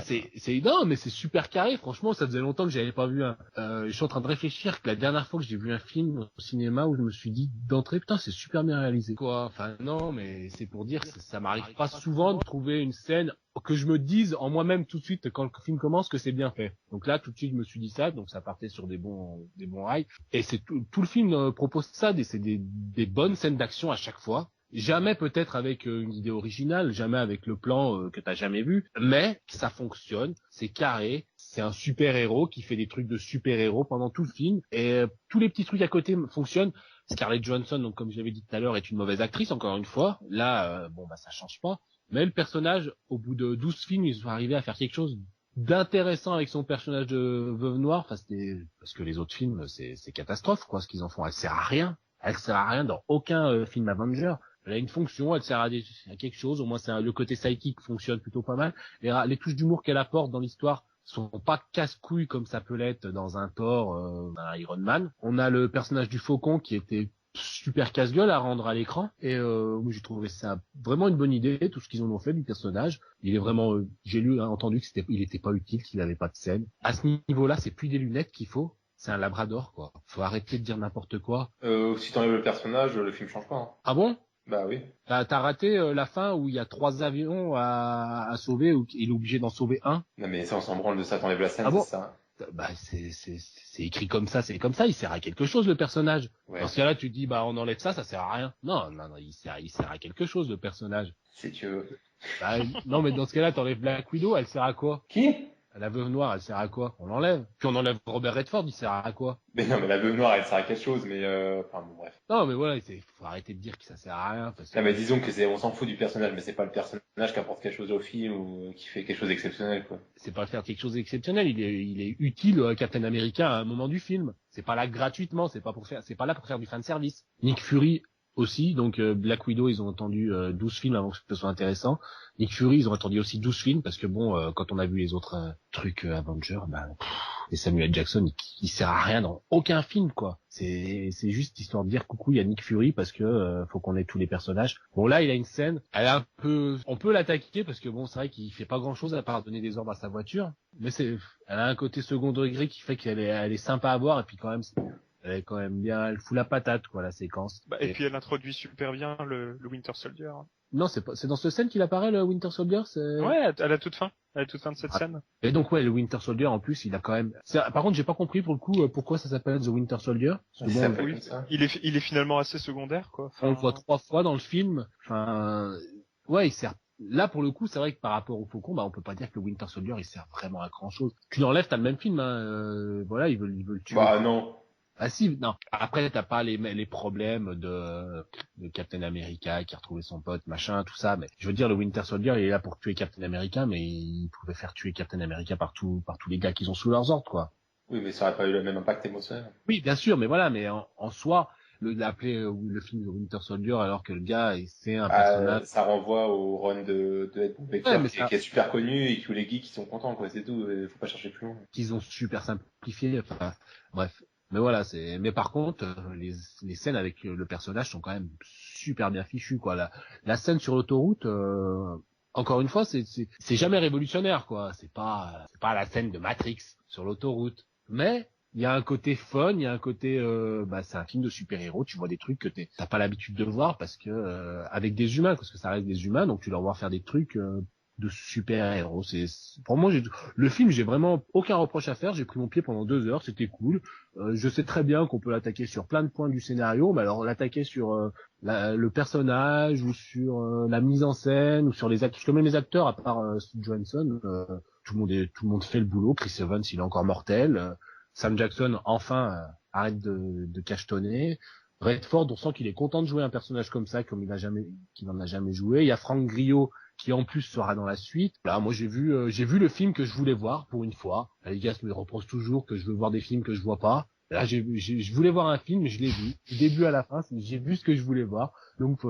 non, mais c'est super carré, franchement ça faisait longtemps que j'avais pas vu je suis en train de réfléchir que la dernière fois que j'ai vu un film au cinéma où je me suis dit d'entrée putain c'est super bien réalisé quoi. Enfin non, mais c'est pour dire que ça m'arrive pas souvent de trouver une scène que je me dise en moi-même tout de suite quand le film commence que c'est bien fait. Donc là tout de suite je me suis dit ça, donc ça partait sur des bons rails, et c'est tout le film propose ça, c'est des bonnes scènes d'action à chaque fois. Jamais peut-être avec une idée originale, jamais avec le plan que t'as jamais vu, mais ça fonctionne, c'est carré, c'est un super-héros qui fait des trucs de super-héros pendant tout le film, et tous les petits trucs à côté fonctionnent. Scarlett Johansson, donc comme je l'avais dit tout à l'heure, est une mauvaise actrice, encore une fois. Là, ça change pas. Mais le personnage, au bout de 12 films, ils sont arrivés à faire quelque chose d'intéressant avec son personnage de Veuve Noire. Parce que les autres films, c'est catastrophe, quoi, ce qu'ils en font. Elle sert à rien. Elle sert à rien dans aucun film Avenger. Elle a une fonction, elle sert à quelque chose. Au moins, le côté psychique fonctionne plutôt pas mal. Les touches d'humour qu'elle apporte dans l'histoire sont pas casse-couilles comme ça peut l'être dans un Thor, un Iron Man. On a le personnage du Faucon qui était super casse-gueule à rendre à l'écran, et j'ai trouvé ça vraiment une bonne idée, tout ce qu'ils en ont fait du personnage. Il est vraiment, j'ai entendu il était pas utile, qu'il avait pas de scène. À ce niveau-là, c'est plus des lunettes qu'il faut, c'est un labrador, quoi. Faut arrêter de dire n'importe quoi. Si t'enlèves le personnage, le film change pas. Hein. Ah bon? Bah oui. T'as raté la fin où il y a 3 avions à sauver, où il est obligé d'en sauver un. Non mais ça on s'en branle de ça, t'enlèves la scène, ah bon c'est ça. Bah c'est écrit comme ça, c'est comme ça, il sert à quelque chose le personnage. Ouais. Dans ce cas-là, tu dis on enlève ça sert à rien. Non, il sert à quelque chose le personnage. Si tu veux. Bah, non mais dans ce cas-là, t'enlèves Black Widow, elle sert à quoi? Qui? La Veuve Noire, elle sert à quoi? On l'enlève. Puis on enlève Robert Redford, il sert à quoi? Mais non, mais la Veuve Noire, elle sert à quelque chose, mais bref. Non, mais voilà, faut arrêter de dire que ça sert à rien. Parce que... Non, mais disons que on s'en fout du personnage, mais c'est pas le personnage qui apporte quelque chose au film ou qui fait quelque chose d'exceptionnel, quoi. C'est pas faire quelque chose d'exceptionnel, il est utile à Captain America à un moment du film. C'est pas là gratuitement, c'est pas là pour faire du fan service. Nick Fury aussi, donc Black Widow, ils ont attendu 12 films avant que ce soit intéressant. Nick Fury, ils ont attendu aussi 12 films parce que quand on a vu les autres trucs Avengers, et Samuel Jackson, il sert à rien dans aucun film, quoi. C'est juste histoire de dire coucou, il y a Nick Fury parce que faut qu'on ait tous les personnages. Bon là, il a une scène, on peut l'attaquer parce que c'est vrai qu'il fait pas grand-chose à part donner des ordres à sa voiture, mais elle a un côté second degré qui fait qu'elle est sympa à voir, et puis quand même elle est quand même bien, elle fout la patate, quoi, la séquence. Et puis elle introduit super bien le Winter Soldier. Non, c'est dans cette scène qu'il apparaît, le Winter Soldier, Ouais, à la toute fin de cette scène. Et donc le Winter Soldier, en plus, il a quand même... Par contre, j'ai pas compris pour le coup pourquoi ça s'appelle The Winter Soldier. Il est finalement assez secondaire, quoi. On le voit 3 fois dans le film. Il sert... Là, pour le coup, c'est vrai que par rapport au Faucon, on peut pas dire que le Winter Soldier, il sert vraiment à grand chose. Tu l'enlèves, t'as le même film, ils veulent le tuer. Bah non. Ah si, non. Après, t'as pas les problèmes de Captain America qui a retrouvé son pote, machin, tout ça. Mais je veux dire, le Winter Soldier, il est là pour tuer Captain America, mais il pouvait faire tuer Captain America par tous les gars qu'ils ont sous leurs ordres, quoi. Oui, mais ça aurait pas eu le même impact émotionnel. Oui, bien sûr, mais voilà, mais en soi, l'appeler le film de Winter Soldier alors que le gars, c'est un personnage. Ça renvoie au run de Ed Boon qui est super connu et que les geeks qui sont contents, quoi, c'est tout. Faut pas chercher plus loin. Qu'ils ont super simplifié, bref. Mais voilà, mais par contre, les scènes avec le personnage sont quand même super bien fichues, quoi. La scène sur l'autoroute, encore une fois, c'est jamais révolutionnaire, quoi. C'est pas la scène de Matrix sur l'autoroute. Mais, il y a un côté fun, il y a un côté, c'est un film de super-héros, tu vois des trucs que t'as pas l'habitude de voir parce que, avec des humains, parce que ça reste des humains, donc tu leur vois faire des trucs, de super-héros. Pour moi, le film, j'ai vraiment aucun reproche à faire. J'ai pris mon pied pendant 2 heures, c'était cool. Je sais très bien qu'on peut l'attaquer sur plein de points du scénario, mais alors l'attaquer sur le personnage ou sur la mise en scène ou sur les acteurs, même les acteurs à part Steve Johansson, tout le monde fait le boulot. Chris Evans, il est encore mortel. Sam Jackson, enfin, arrête de cachetonner. Redford, on sent qu'il est content de jouer un personnage comme ça, qu'il n'en a jamais joué. Il y a Franck Grillo qui en plus sera dans la suite. Là, moi j'ai vu le film que je voulais voir pour une fois. Les gars me reprochent toujours que je veux voir des films que je vois pas. Là, je voulais voir un film, je l'ai vu. Du début à la fin, j'ai vu ce que je voulais voir. Donc,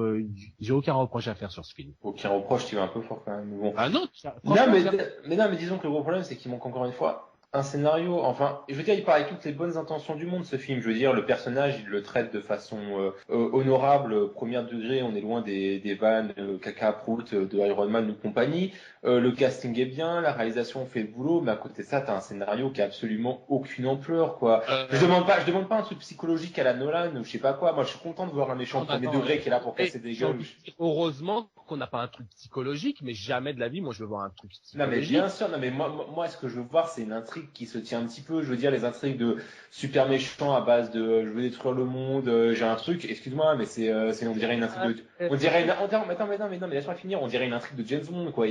j'ai aucun reproche à faire sur ce film. Aucun reproche, tu vas un peu fort quand même. Bon. Ah non, mais disons que le gros problème, c'est qu'il manque encore une fois un scénario. Enfin, je veux dire, il part avec toutes les bonnes intentions du monde, ce film. Je veux dire, le personnage, il le traite de façon honorable, premier degré. On est loin des vannes caca prout de Iron Man ou compagnie. Le casting est bien, la réalisation fait le boulot, mais à côté de ça, t'as un scénario qui a absolument aucune ampleur, quoi. Je demande pas un truc psychologique à la Nolan ou je sais pas quoi. Moi, je suis content de voir un méchant premier degré qui est là pour casser des gueules. Heureusement qu'on n'a pas un truc psychologique, mais jamais de la vie, moi, je veux voir un truc psychologique. Non, mais bien sûr, non, mais moi, ce que je veux voir, c'est une intrigue qui se tient un petit peu. Je veux dire, les intrigues de super méchants à base de je veux détruire le monde, j'ai un truc, excuse-moi, mais c'est on dirait une intrigue de, mais laisse-moi finir, on dirait une intrigue de James Bond, quoi.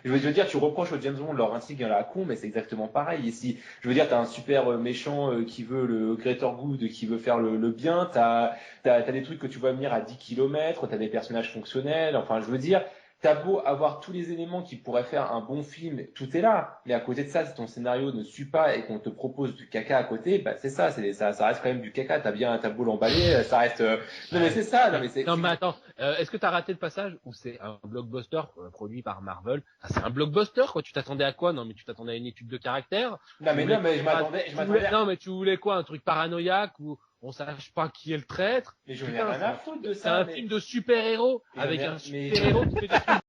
Je veux dire, tu reproches aux James Bond leur intrigue à la con, mais c'est exactement pareil ici. Je veux dire, t'as un super méchant qui veut le greater good, qui veut faire le bien, t'as des trucs que tu vois venir à 10 km, t'as des personnages fonctionnels, enfin, je veux dire, t'as beau avoir tous les éléments qui pourraient faire un bon film, tout est là. Mais à côté de ça, si ton scénario ne suit pas et qu'on te propose du caca à côté, bah c'est ça, ça reste quand même du caca. T'as beau l'emballer, ça reste. Non mais c'est ça. Non mais attends, est-ce que t'as raté le passage où c'est un blockbuster produit par Marvel? C'est un blockbuster quoi. Tu t'attendais à quoi? Non mais tu t'attendais à une étude de caractère. Non mais je m'attendais. Non mais tu voulais quoi? Un truc paranoïaque ou on sache pas qui est le traître. Mais je n'ai rien à foutre de ça. C'est un film de super-héros avec un super-héros qui fait des trucs